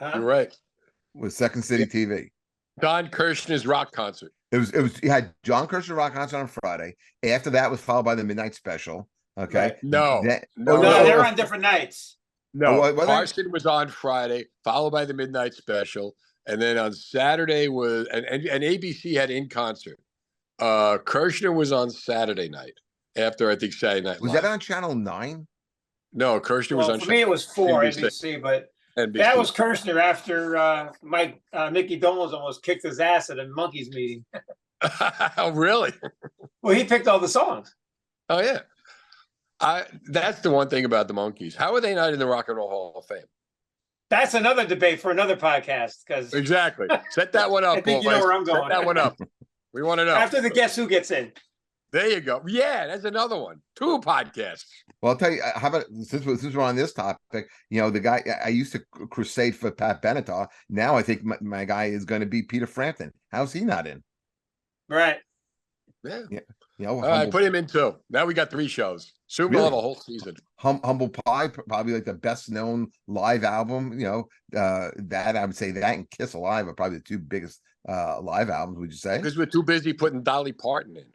You're right. It was Second City TV. Don Kirshner's rock concert. It was. You had John Kirshner rock concert on Friday. After that was followed by the Midnight Special. Okay. Right. No, they're on different nights. No, Carson was on Friday, followed by the Midnight Special, and then on Saturday was and ABC had in concert. Kirshner was on Saturday night after, I think, Saturday Night Live. Was that on Channel 9? No, Kirshner was on. For me, it was 4 NBC, but NBC. That was Kirshner after Mickey Dolenz almost kicked his ass at a Monkees meeting. Oh, really? Well, he picked all the songs. Oh, yeah. That's the one thing about the Monkees. How are they not in the Rock and Roll Hall of Fame? That's another debate for another podcast. Because Exactly. Set that one up, I think boys. you know where I'm going. Set that one up. We want to know. After the Guess Who gets in. There you go. Yeah, that's another one. 2 podcasts. Well, I'll tell you, how about since we're on this topic, the guy I used to crusade for Pat Benatar. Now I think my guy is going to be Peter Frampton. How's he not in? Right. Yeah. All right, put him in 2. Now we got 3 shows. Soon we'll have a whole season. Humble Pie, probably like the best known live album. That I would say that and Kiss Alive are probably the 2 biggest live albums. Would you say? Because we're too busy putting Dolly Parton in.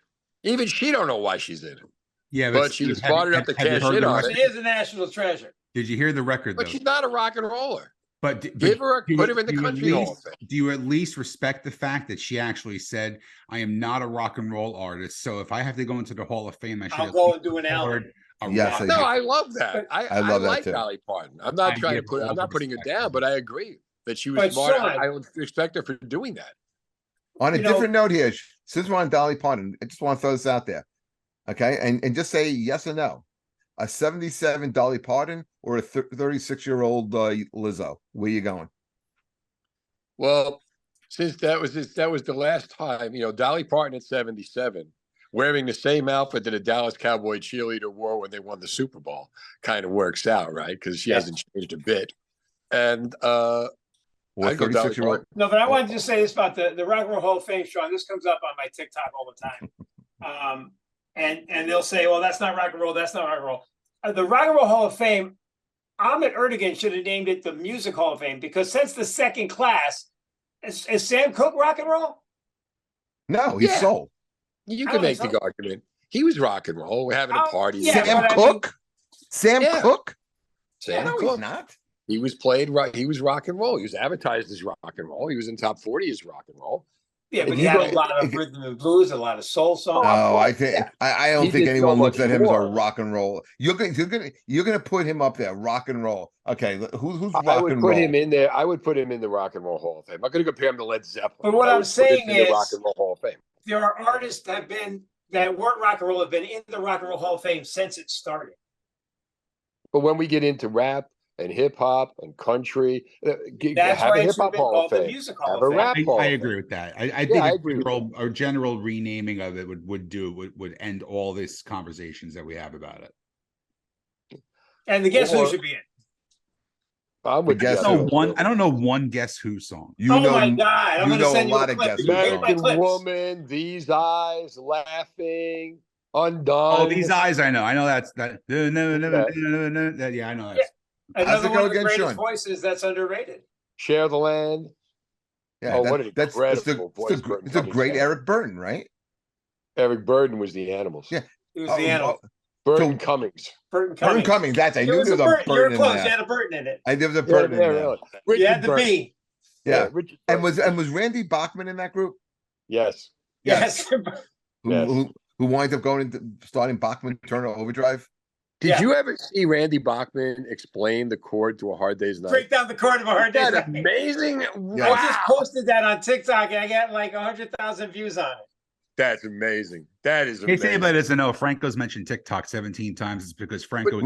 Even she don't know why she's in it. Yeah, but she was smart enough to cash in on it. She is a national treasure. Did you hear the record? But she's not a rock and roller. But put her in the country hall of fame. Do you at least respect the fact that she actually said, "I am not a rock and roll artist, so if I have to go into the Hall of Fame, I'll go and do an album." Yes, no, I love that. I love that like too. Dolly Parton. I'm not trying to put. I'm not putting her down, but I agree that she was smart. Sean, I would respect her for doing that. On a different note here, since we're on Dolly Parton, I just want to throw this out there, okay, and just say yes or no. A 77 Dolly Parton or a 36-year-old Lizzo? Where you going? Well, since that was the last time, Dolly Parton at 77, wearing the same outfit that a Dallas Cowboy cheerleader wore when they won the Super Bowl, kind of works out, right? Because she hasn't changed a bit. And I go 36-year-old. No, but I wanted to say this about the Rock and Roll Hall of Fame, Sean. This comes up on my TikTok all the time. And they'll say, well, that's not rock and roll. That's not rock and roll. The Rock and Roll Hall of Fame, Ahmet Erdogan should have named it the Music Hall of Fame, because since the second class, is Sam Cooke rock and roll? No, he's soul. You can make the argument. He was rock and roll. We're having a party. Sam Cooke? Sam Cooke? Sam no, Cooke. He's not. He was played right. He was rock and roll. He was advertised as rock and roll. He was in top 40 as rock and roll. Yeah, but he had a lot of rhythm and blues, a lot of soul songs. Oh, I think I don't think anyone looks at him as a rock and roll. You're gonna put him up there, rock and roll. Okay, who's rock and roll? I would put him in there. I would put him in the Rock and Roll Hall of Fame. I'm not going to compare him to Led Zeppelin. But what I'm saying is, the Rock and Roll Hall of Fame. There are artists that weren't rock and roll have been in the Rock and Roll Hall of Fame since it started. But when we get into rap and hip hop and country, that's have why a hip hop hall of the fame. Music Hall Have a rap hall. I agree with that. I think I agree a general renaming of it would end all these conversations that we have about it. And the Guess Who should be in. I would guess I don't know one Guess Who song. My God! I'm going to send you a clip. American Woman, These Eyes, Laughing, Undone. Oh, These Eyes, I know. I know that's that. No. Yeah, I know that. Another one of the greatest voices that's underrated. Share the Land. Yeah, what an incredible voice. It's a great Eric Burden, right? Eric Burden was the Animals. Yeah, he was the Animals. Burton Cummings. Burton Cummings. That's I knew there was a Burton in there. You had a Burton in it. I knew there was a Burton in there. Really. You had the B. Yeah. And was Randy Bachman in that group? Yes. Who winds up going into starting Bachman Turner Overdrive? Did you ever see Randy Bachman explain the chord to A Hard Day's Night? Break down the chord of A Hard Day's Night. Amazing. Wow. I just posted that on TikTok and I got like 100,000 views on it. That's amazing. That is amazing. In case anybody doesn't know, Franco's mentioned TikTok 17 times. It's because Franco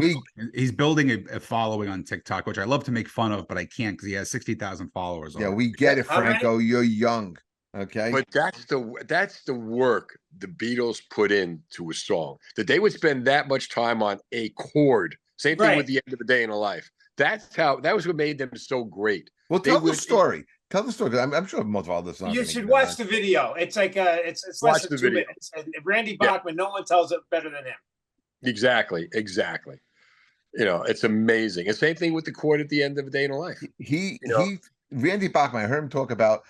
he's building a following on TikTok, which I love to make fun of, but I can't because he has 60,000 followers. Yeah, we get it, Franco. You're young. Okay. But that's the work the Beatles put into a song. That they would spend that much time on a chord. Same thing with The End of a Day in a Life. That was what made them so great. Well, tell the story. Tell the story. I'm sure most of all this. You should watch the video. It's like it's less than 2 minutes. And Randy Bachman, no one tells it better than him. Exactly. It's amazing. And same thing with the chord at the end of a day in a life. Randy Bachman. I heard him talk about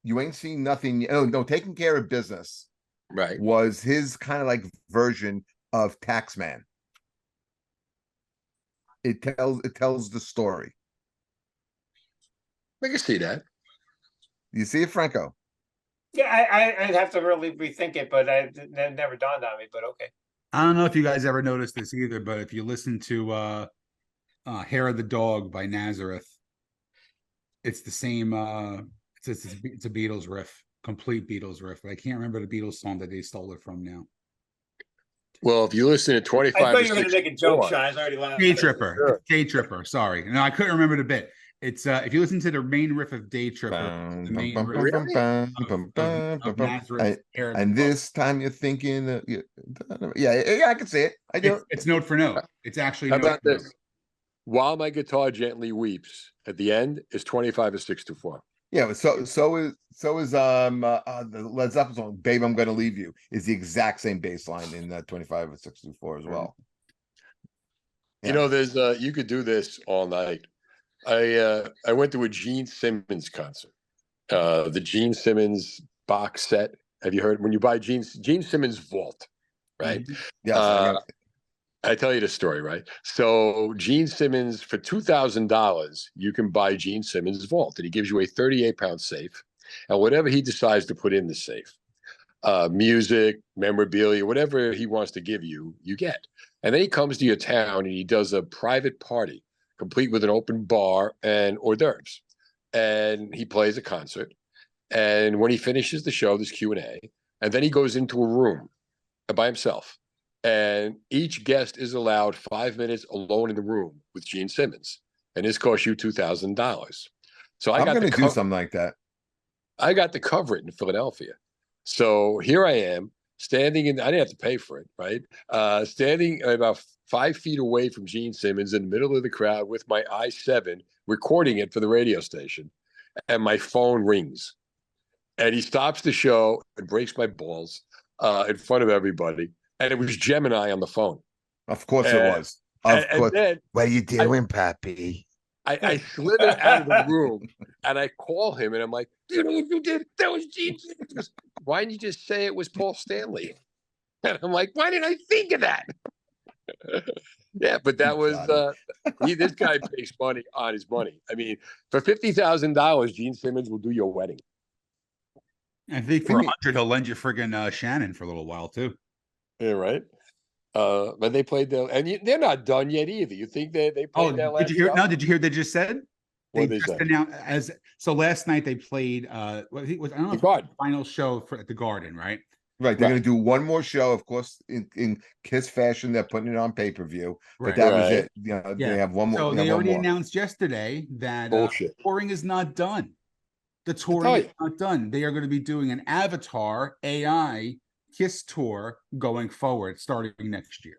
you ain't seen nothing. No, taking care of business. Right. Was his kind of like version of Taxman. It tells the story. I can see that. You see it, Franco? Yeah, I'd have to really rethink it, but it never dawned on me. But okay. I don't know if you guys ever noticed this either, but if you listen to Hair of the Dog by Nazareth. It's the same. It's a Beatles riff, complete Beatles riff. But I can't remember the Beatles song that they stole it from now. Well, if you listen to 25 I thought you to were going to make a 64, joke, Sean. I was already laughing. Day Tripper. Sure. It's Day Tripper. Sorry, no, I couldn't remember the bit. It's if you listen to the main riff of Day Tripper, the main riff of Nazareth. And this time you're thinking, yeah, I can see it. I do. It's note for note. It's actually. How note about for this? note. While My Guitar Gently Weeps at the end is 25 to 64. Yeah, so is the Led Zeppelin song "Babe, I'm Gonna Leave You" is the exact same bass line in 25 or 64 as well. You know, there's you could do this all night. I went to a Gene Simmons concert. The Gene Simmons box set. Have you heard when you buy Gene Simmons Vault, right? Yes, I tell you the story, right? So Gene Simmons, for $2,000, you can buy Gene Simmons Vault, and he gives you a 38-pound safe, and whatever he decides to put in the safe, music, memorabilia, whatever he wants to give you, you get. And then he comes to your town and he does a private party, complete with an open bar and hors d'oeuvres, and he plays a concert. And when he finishes the show, there's Q&A, and then he goes into a room by himself. And each guest is allowed 5 minutes alone in the room with Gene Simmons, and this costs you $2,000. So I'm going to do something like that. I got to cover it in Philadelphia. So here I am standing in. I didn't have to pay for it, right? Standing about 5 feet away from Gene Simmons in the middle of the crowd with my i7, recording it for the radio station, and my phone rings, and he stops the show and breaks my balls in front of everybody. And it was Gemini on the phone. Of course it was. Of course. Then, what are you doing, Pappy? I slither out of the room and I call him and I'm like, "Do you know what you did? That was Gene Simmons." Why didn't you just say it was Paul Stanley? And I'm like, why didn't I think of that? Yeah, but that was this guy pays money on his money. I mean, for $50,000, Gene Simmons will do your wedding. I think for 100, he'll lend you friggin' Shannon for a little while too. Yeah, right. But they played and they're not done yet either. You think they played that last? Did you hear? No, did you hear? They just said what they just announced so last night they played. I don't know if the final show at the Garden, right? Right. They're going to do one more show, of course, in Kiss fashion. They're putting it on pay-per-view, but that was it. You know, they have one more. So they already announced yesterday that touring is not done. The touring is not done. They are going to be doing an Avatar AI Kiss tour going forward, starting next year.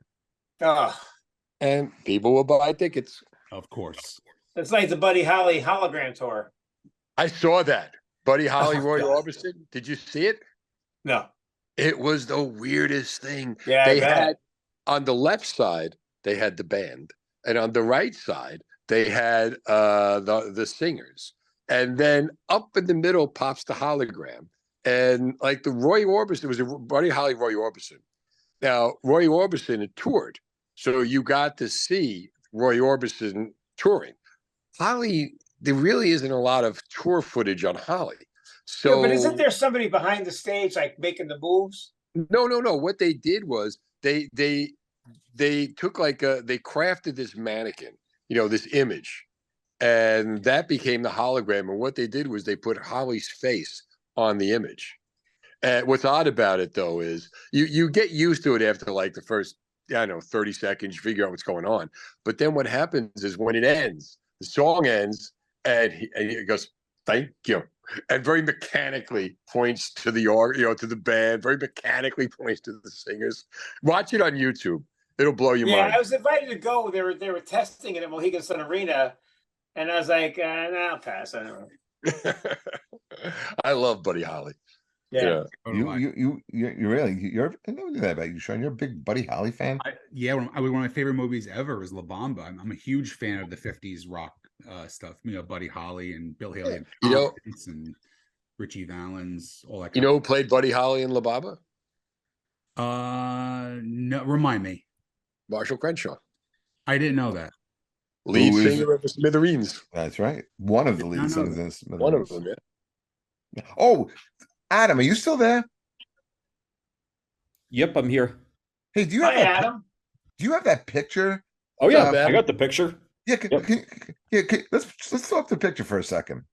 And people will buy tickets. Of course. It's like the Buddy Holly hologram tour. I saw that. Buddy Holly, Roy Orbison. Did you see it? No. It was the weirdest thing. Yeah, they had on the left side, they had the band, and on the right side, they had the singers. And then up in the middle pops the hologram. And like the Roy Orbison, it was a Buddy Holly, Roy Orbison. Now, Roy Orbison had toured, so you got to see Roy Orbison touring. Holly, there really isn't a lot of tour footage on Holly. So, yeah, but isn't there somebody behind the stage like making the moves? No. What they did was they took they crafted this mannequin, this image, and that became the hologram. And what they did was they put Holly's face on the image. And what's odd about it though is you get used to it after like the first 30 seconds, you figure out what's going on. But then what happens is when it ends, the song ends, and he goes, "Thank you," and very mechanically points to the to the band, very mechanically points to the singers. Watch it on YouTube. It'll blow your mind. Yeah, I was invited to go. They were testing it at Mohegan Sun Arena, and I was like, I'll pass. I don't know. I love Buddy Holly. Yeah. You really I never knew that about you, Sean. You're a big Buddy Holly fan. One of my favorite movies ever is La Bamba. I'm a huge fan of the 50s rock stuff. Buddy Holly and Bill Haley and Richie Valens, all that. Who played Buddy Holly in La Bamba? No, remind me. Marshall Crenshaw. I didn't know that. Lead singer of the Smithereens. That's right. One of the lead singers in Smithereens. One of them, yeah. Oh, Adam, are you still there? Yep, I'm here. Hey, do you have that picture? Oh yeah, I got the picture. Yeah, let's throw up the picture for a second,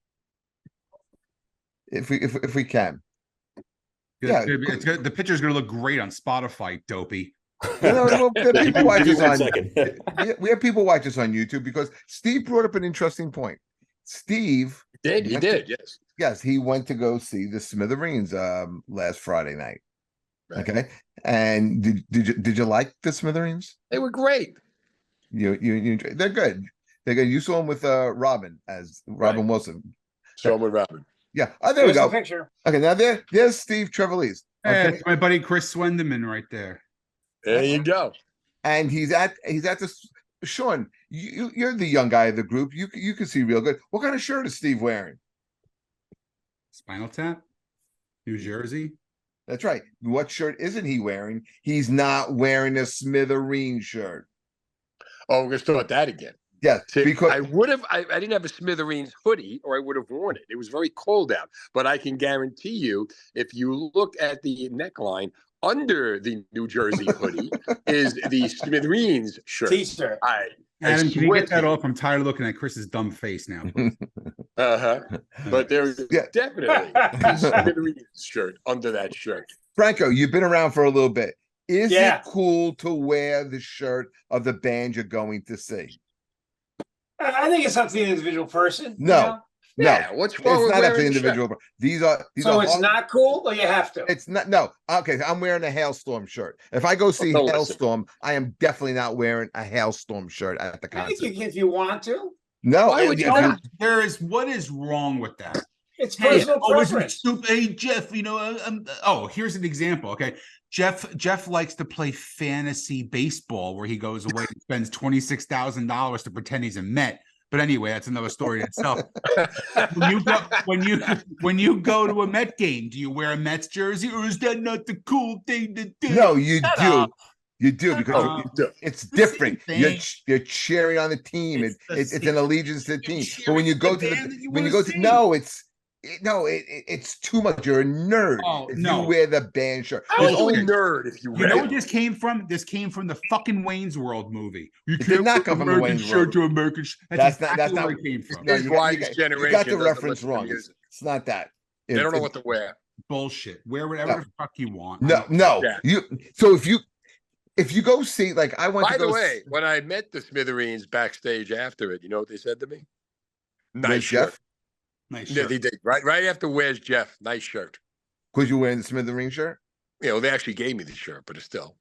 if we can. Yeah, the picture's gonna look great on Spotify, dopey. Well, people watch us on. Second. We have people watch us on YouTube because Steve brought up an interesting point. Steve He did, yes. Yes, he went to go see the Smithereens last Friday night. Right. Okay, and did you like the Smithereens? They were great. You they're good. They're good. You saw them with Robin Wilson. So with Robin. Yeah. Oh, there we go. The picture. Okay, now there's Steve Trevelise. Hey, Okay, it's my buddy Chris Swendeman right there. There you go. and he's at this. Sean, you're the young guy of the group. You can see real good. What kind of shirt is Steve wearing? Spinal Tap, New Jersey. That's right. What shirt isn't he wearing? He's not wearing a Smithereen shirt. Oh, we're gonna start that again. Yes, See, because I didn't have a Smithereens hoodie, or I would have worn it. It was very cold out. But I can guarantee you, if you look at the neckline under the New Jersey hoodie, is the Smithereens shirt. T-shirt. Adam, can you get that off? I'm tired of looking at Chris's dumb face now. But there's definitely a Smithereens shirt under that shirt. Franco, you've been around for a little bit. Is Yeah. it cool to wear the shirt of the band you're going to see? I think it's up to the individual person. No. You know? No, Yeah, what's wrong it's with not up to wearing the the shirt? individual. These are So it's hard- not cool, or you have to. It's not. No. Okay, I'm wearing a Hailstorm shirt. If I go see No, listen. Hailstorm, I am definitely not wearing a Hailstorm shirt at the I think concert. if you want to, No, Why would you if not? What is wrong with that? it's Hey, personal it's preference. stupid. Hey, Jeff, here's an example. Okay. Jeff likes to play fantasy baseball where he goes away and spends $26,000 to pretend he's a Met. But anyway, that's another story in itself. when you go to a Met game, do you wear a Mets jersey, or is that not the cool thing to do? No, you Shut do. up. You do because up. it's the same different. thing. You're cheering on the team. It's the It's same an allegiance to the You're team. But when you cheering go for to the band that you when you wanna go to see. it's too much. You're a nerd Oh, if no. you wear the band shirt. You're There's a only nerd if you You wear know it. what this came from? This came from the fucking Wayne's World movie. You It did not come from the American Wayne's shirt World. to American. That's exactly not where it came from. No, This you wise got generation the doesn't reference listen to wrong. music. It's not that. They don't know what to wear. Bullshit. Wear whatever No. the fuck you want. No. Yeah. So if you go see, like, I went By to go the way, when I met the Smithereens backstage after it, you know what they said to me? Nice Where's shirt. Jeff? Nice Yeah, shirt. they did. Right after where's Jeff? Nice shirt. Because you're wearing the Smithereen shirt. You know, they actually gave me the shirt, but it's still.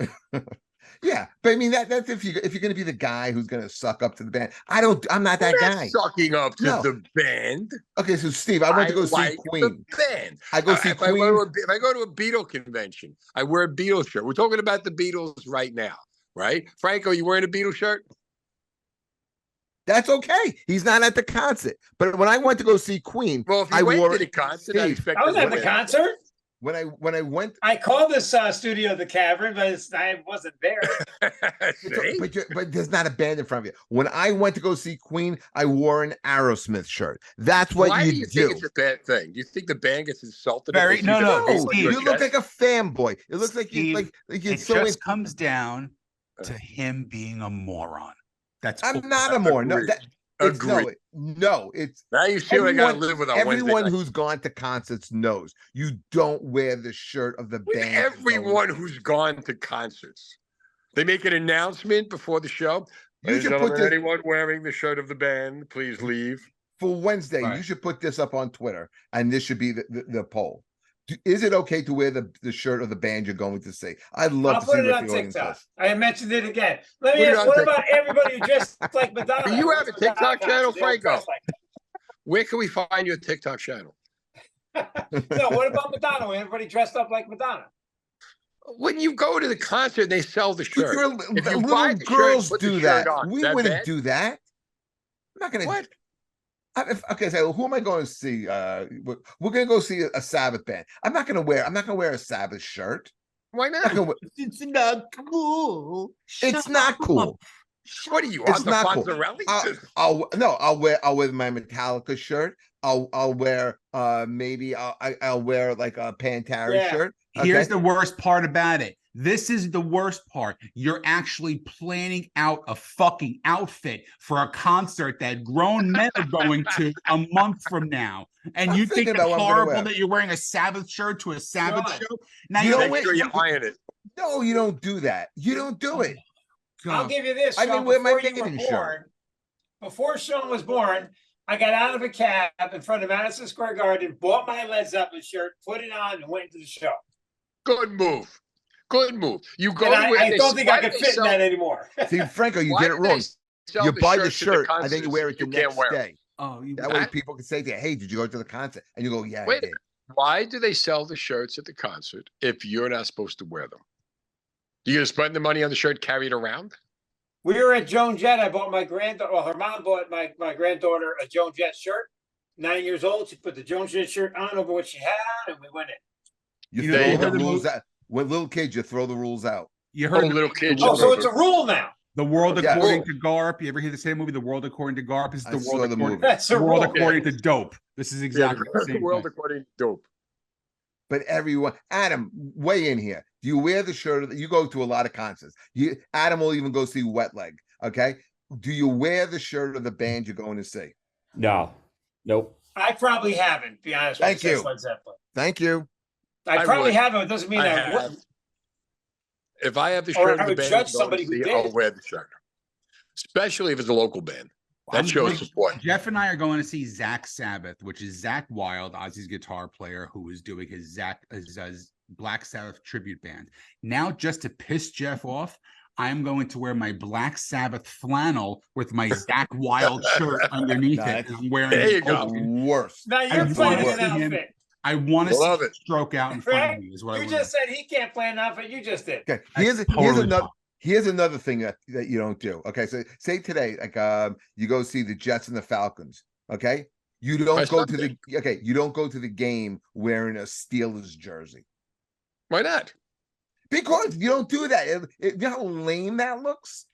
Yeah, but I mean that's if you're going to be the guy who's going to suck up to the band. I'm not that We're not guy. sucking up to No. the band. Okay, so Steve, I went to go see like Queen. The band. I go see if Queen. if I go to a Beatle convention, I wear a Beatles shirt. We're talking about the Beatles right now, right? Franco, you wearing a Beatles shirt? That's okay. He's not at the concert. But when I went to go see Queen, Well, if you I went wore to the concert, I Steve, expect I was you to at the wear- concert. when I went. I called this studio the Cavern, but I wasn't there. See? But there's not a band in front of you. When I went to go see Queen, I wore an Aerosmith shirt. That's what Why do you you do. think it's a bad thing? Do you think the band gets insulted? Very- if they no, see no, the Beatles on You your look chest? like a fanboy. It looks like you Steve, like you're It so. just comes down to him being a moron. That's all. I'm not a more. No, Agreed. it's Agreed. no. It's Now you see what I got to everyone- live with on Wednesday everyone night. who's gone to concerts knows you don't wear the shirt of the With band. everyone who's gone to concerts. They make an announcement before the show. You Ladies should and put gentlemen, this anyone wearing the shirt of the band, please leave. for Wednesday. You Right. should put this up on Twitter, and this should be the poll. Is it okay to wear the shirt of the band you're going to see? I'd love I'll to put see it what on the audience TikTok. says. I mentioned it again. Let me Put it ask, on what TikTok. about everybody who dressed like Madonna? Do you have a What's Madonna TikTok channel, concert? They all Franco? dress like Where can we find your TikTok channel? that. No, what about Madonna? When everybody dressed up like Madonna? When you go to the concert, they sell the But shirt. If you buy little the shirt, girls put the do shirt that. on. We Is that wouldn't bad? do that. I'm not gonna. What? Okay, so who am I going to see? We're gonna go see a Sabbath band. I'm not gonna wear a Sabbath shirt. Why I'm not not? gonna wear- It's not cool. it's not cool. What are you It's on the not cool. Fonzarelli? I'll wear my Metallica shirt. I'll wear maybe I'll wear like a Pantera Yeah. shirt. Here's Okay? the worst part about it. This is the worst part. You're actually planning out a fucking outfit for a concert that grown men are going to a month from now. And I'm you think thinking it's about what I'm gonna horrible wear. that you're wearing a Sabbath shirt to a Sabbath Right. show? Now You you're don't Make sure you iron it. No, you don't do that. You don't do it. I'll give you this, I Sean. mean, wear my Before you were Maiden shirt. born, before Sean was born, I got out of a cab in front of Madison Square Garden, bought my Led Zeppelin shirt, put it on, and went into the show. Good move. Good move. You go. And to I don't think I could fit in that anymore. See, Franco, you Why get do it they wrong. sell You the buy the shirts at the shirt and then you wear it concerts the you can't next wear 'em? day. Oh, you That way people can say to you, hey, did you go to the concert? And you go, yeah, I Wait a did. minute. Why do they sell the shirts at the concert if you're not supposed to wear them? You gonna spend the money on the shirt, carry it around? We were at Joan Jett. I bought my granddaughter, well, her mom bought my granddaughter a Joan Jett shirt. 9 years old. She put the Joan Jett shirt on over what she had, and we went in. You know, there you throw the go. rules out. With little kids, you throw the rules out. You heard Oh, little kids. Oh, so it's a rule now. The World Yeah. According to Garp. You ever hear the same movie, The World According to Garp? This is I the saw World the According, movie. That's a the World rule. According to Dope. This is exactly the the same world thing. according to dope. But everyone, Adam, weigh in here. Do you wear the shirt? You go to a lot of concerts. Adam will even go see Wet Leg. Okay. Do you wear the shirt of the band you're going to see? No. Nope. I probably haven't, to be honest with Thank you. you. Since Led Zeppelin. Thank you. I I probably would. haven't. It doesn't mean I I have. wouldn't. If I have the Or shirt I of the would band, judge I'm going somebody to who see, I'll did. wear the shirt. Especially if it's a local band. That I'm shows going- support. Jeff and I are going to see Zach Sabbath, which is Zach Wilde, Ozzy's guitar player, who is doing his Black Sabbath tribute band. Now, just to piss Jeff off, I'm going to wear my Black Sabbath flannel with my Zach Wilde shirt underneath it. And I'm wearing There you it go. open. Worst. Now I you're wanna planning see an him. outfit. I want to Love see it. stroke out in front Right? of me is what I You want. just said he can't plan an outfit. You just did. Okay. That's Here's totally another. fine. Here's another thing that you don't do. Okay, so say today, like you go see the Jets and the Falcons. Okay, you don't My go son to you don't go to the game wearing a Steelers jersey Why not? because you don't do that. You know how lame that looks.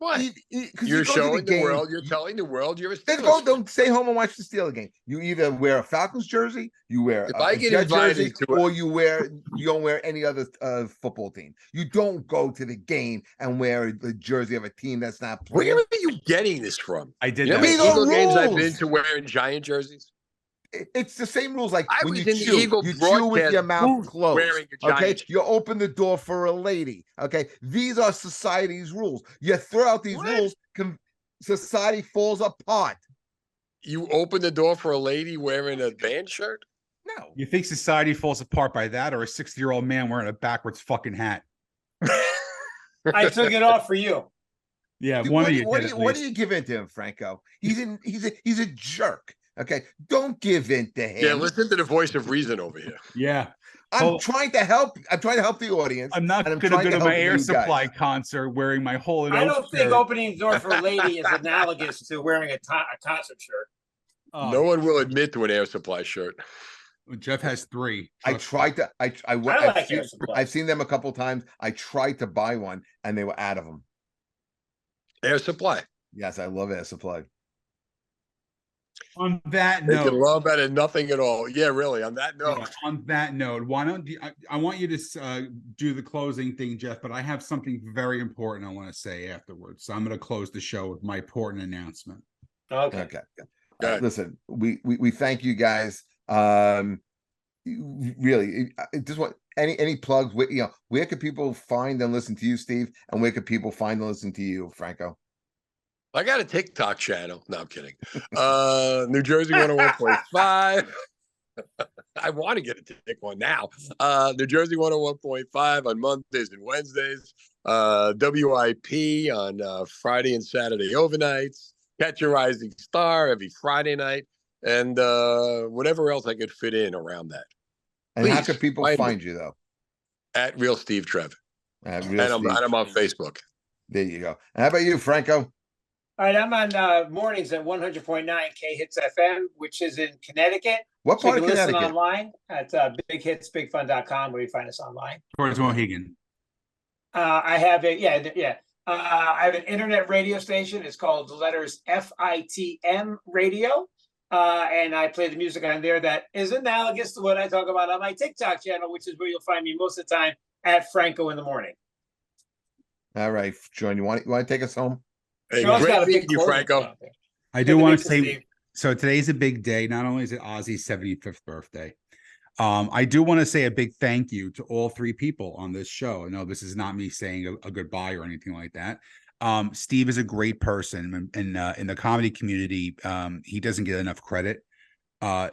What? 'Cause You're you go to showing the game, world, you're telling the world you're a Let's Steelers go. fan. Don't stay home and watch the Steelers game. You either wear a Falcons jersey, you wear If a I get Jet invited jersey, to or you don't wear any other football team. You don't go to the game and wear the jersey of a team that's not playing. Where are you getting this from? I did You know how that. many These are Eagle games I've been rules. to wearing Giant jerseys? It's the same rules. Like I when was you in the chew, Eagle you chew with your broadcast mouth booth closed. wearing a Okay, Giant you open the door for a lady. Okay, these are society's rules. You throw out these What? rules, society falls apart. You open the door for a lady wearing a band shirt? No, You think society falls apart by that, or a 60-year-old man wearing a backwards fucking hat? I took it off for you. Yeah, Dude, one what of do you you, what, did do at you, what do least. you give in to him, Franco? He's a jerk. Okay, don't give in to him. Yeah, listen to the voice of reason over here. Yeah, I'm trying to help. I'm trying to help the audience. I'm not and going to trying go to help my Air you Supply guys. concert wearing my Hole in I Oak don't think shirt. opening the door for a lady is analogous to wearing a concert shirt. Oh, No one will admit to an Air Supply shirt. Jeff has 3. I Trust tried to. I I've like seen, Air Supply. I've seen them a couple times. I tried to buy one, and they were out of them. Air Supply. Yes, I love Air Supply. On that They can note, love that and nothing at all. Yeah, really. On that note, why don't you, I want you to do the closing thing, Jeff, but I have something very important I want to say afterwards. So I'm going to close the show with my important announcement. Okay. Okay. Go ahead. Listen, we thank you guys. Really, just want any plugs. Where could people find and listen to you, Steve? And where could people find and listen to you, Franco? I got a TikTok channel. No, I'm kidding. New Jersey 101.5. I want to get a tick one now. New Jersey 101.5 on Mondays and Wednesdays. WIP on Friday and Saturday overnights. Catch a Rising Star every Friday night. And whatever else I could fit in around that. And how Please, can people find you though? At Real Steve Trev. At And Real I'm Steve. on Facebook. There you go. And how about you, Franco? All right, I'm on mornings at 100.9 K Hits FM, which is in Connecticut. What So you part can of listen Connecticut? online at bighitsbigfun.com, where you find us online. Towards Mohegan. I have I have an internet radio station. It's called the letters FITM Radio. And I play the music on there that is analogous to what I talk about on my TikTok channel, which is where you'll find me most of the time at Franco in the morning. All right, Sean, you want to take us home? Hey, Sean's great got a big meeting you, closing Franco. out there. I Good do to want meet to you, say, Steve. so today's a big day. Not only is it Ozzy's 75th birthday, I do want to say a big thank you to all three people on this show. No, this is not me saying a goodbye or anything like that. Steve is a great person in the comedy community. He doesn't get enough credit.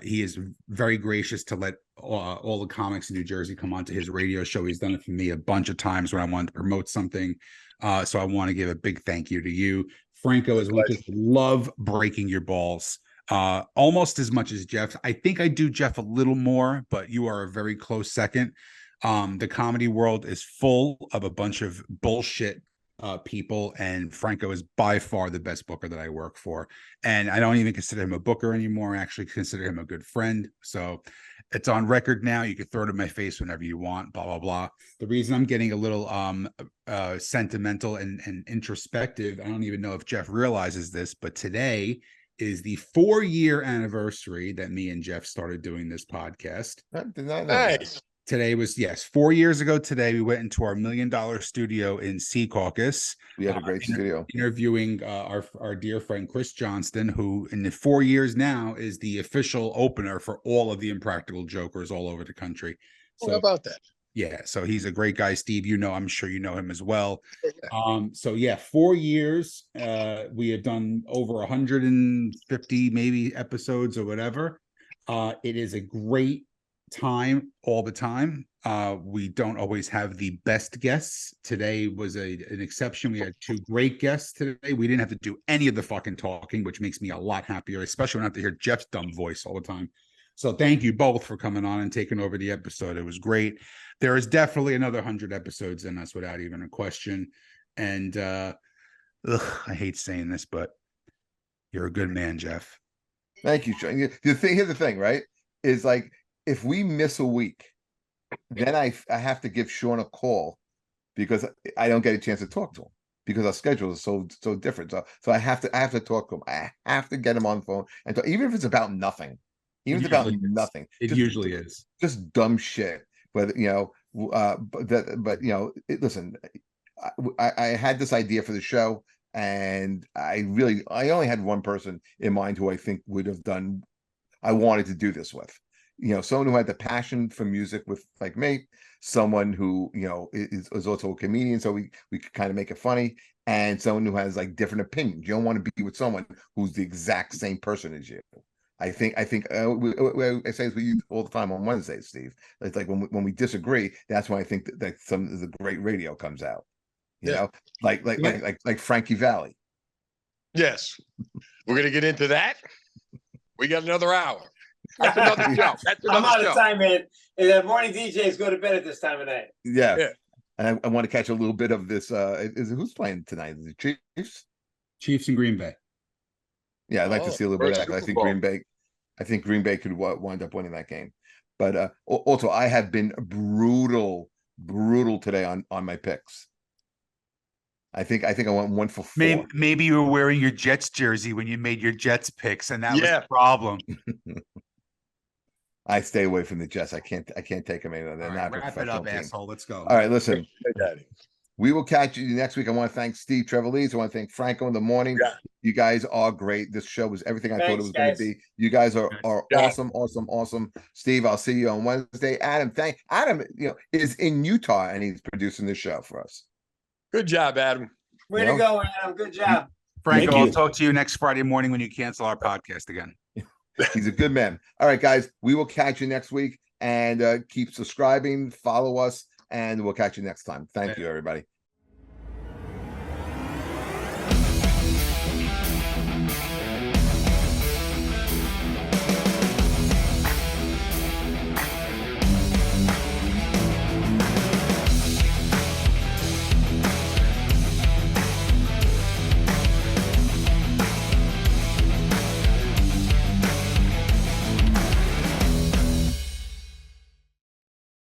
He is very gracious to let all the comics in New Jersey come onto his radio show. He's done it for me a bunch of times when I wanted to promote something. So I want to give a big thank you to you, Franco, as well. Just love breaking your balls almost as much as Jeff. I think I do Jeff a little more, but you are a very close second. The comedy world is full of a bunch of bullshit people, and Franco is by far the best booker that I work for. And I don't even consider him a booker anymore. I actually consider him a good friend. So it's on record now. You can throw it in my face whenever you want, blah, blah, blah. The reason I'm getting a little sentimental and introspective, I don't even know if Jeff realizes this, but today is the 4-year anniversary that me and Jeff started doing this podcast. Nice. Today was, yes, 4 years ago today. We went into our $1 million studio in Secaucus. We had a great studio. Interviewing our dear friend Chris Johnston, who in the 4 years now is the official opener for all of the Impractical Jokers all over the country. So How about that? yeah, so he's a great guy. Steve, I'm sure you know him as well. Yeah. So yeah, 4 years. We have done over 150 maybe episodes or whatever. It is a great time all the time. We don't always have the best guests. Today was an exception. We had 2 great guests today. We didn't have to do any of the fucking talking, which makes me a lot happier, especially when I have to hear Jeff's dumb voice all the time. So thank you both for coming on and taking over the episode. It was great. There is definitely another 100 episodes in us without even a question. And I hate saying this, but you're a good man, Jeff. Thank you, Sean. Here's the thing, right? Is like, if we miss a week, then I have to give Sean a call because I don't get a chance to talk to him because our schedules are so different. So I have to talk to him. I have to get him on the phone and talk, even if it's about nothing. Even if it's about nothing. It usually is just dumb shit. But listen, I had this idea for the show, and I only had one person in mind who I think would have done. I wanted to do this with, someone who had the passion for music with like me, someone who is also a comedian, so we could kind of make it funny, and someone who has like different opinions. You don't want to be with someone who's the exact same person as you. I think I say this with you all the time on Wednesdays, Steve. It's like when we disagree, that's when I think that some of the great radio comes out. You know, like Frankie Valli. Yes, we're gonna get into that. We got another hour. That's another show. I'm out of time, man. And the morning DJs go to bed at this time of night. Yeah. And I want to catch a little bit of this. Who's playing tonight? The Chiefs? Chiefs in Green Bay. Yeah, I'd like to see a little bit of that. I think Green Bay could wind up winning that game. But also, I have been brutal today on my picks. I think I went 1 for 4. Maybe you were wearing your Jets jersey when you made your Jets picks, and that was the problem. I stay away from the Jets. I can't take them anymore. They're not wrap it up, asshole. Let's go. All right, listen. We will catch you next week. I want to thank Steve Trevelise. I want to thank Franco in the morning. Yeah. You guys are great. This show was everything I thought it was going to be. You guys are awesome. Steve, I'll see you on Wednesday. Adam is in Utah and he's producing this show for us. Good job, Adam. Way to go, Adam. Good job. Franco, I'll talk to you next Friday morning when you cancel our podcast again. He's a good man. All right, guys, we will catch you next week and keep subscribing, follow us, and we'll catch you next time. Thank you, everybody.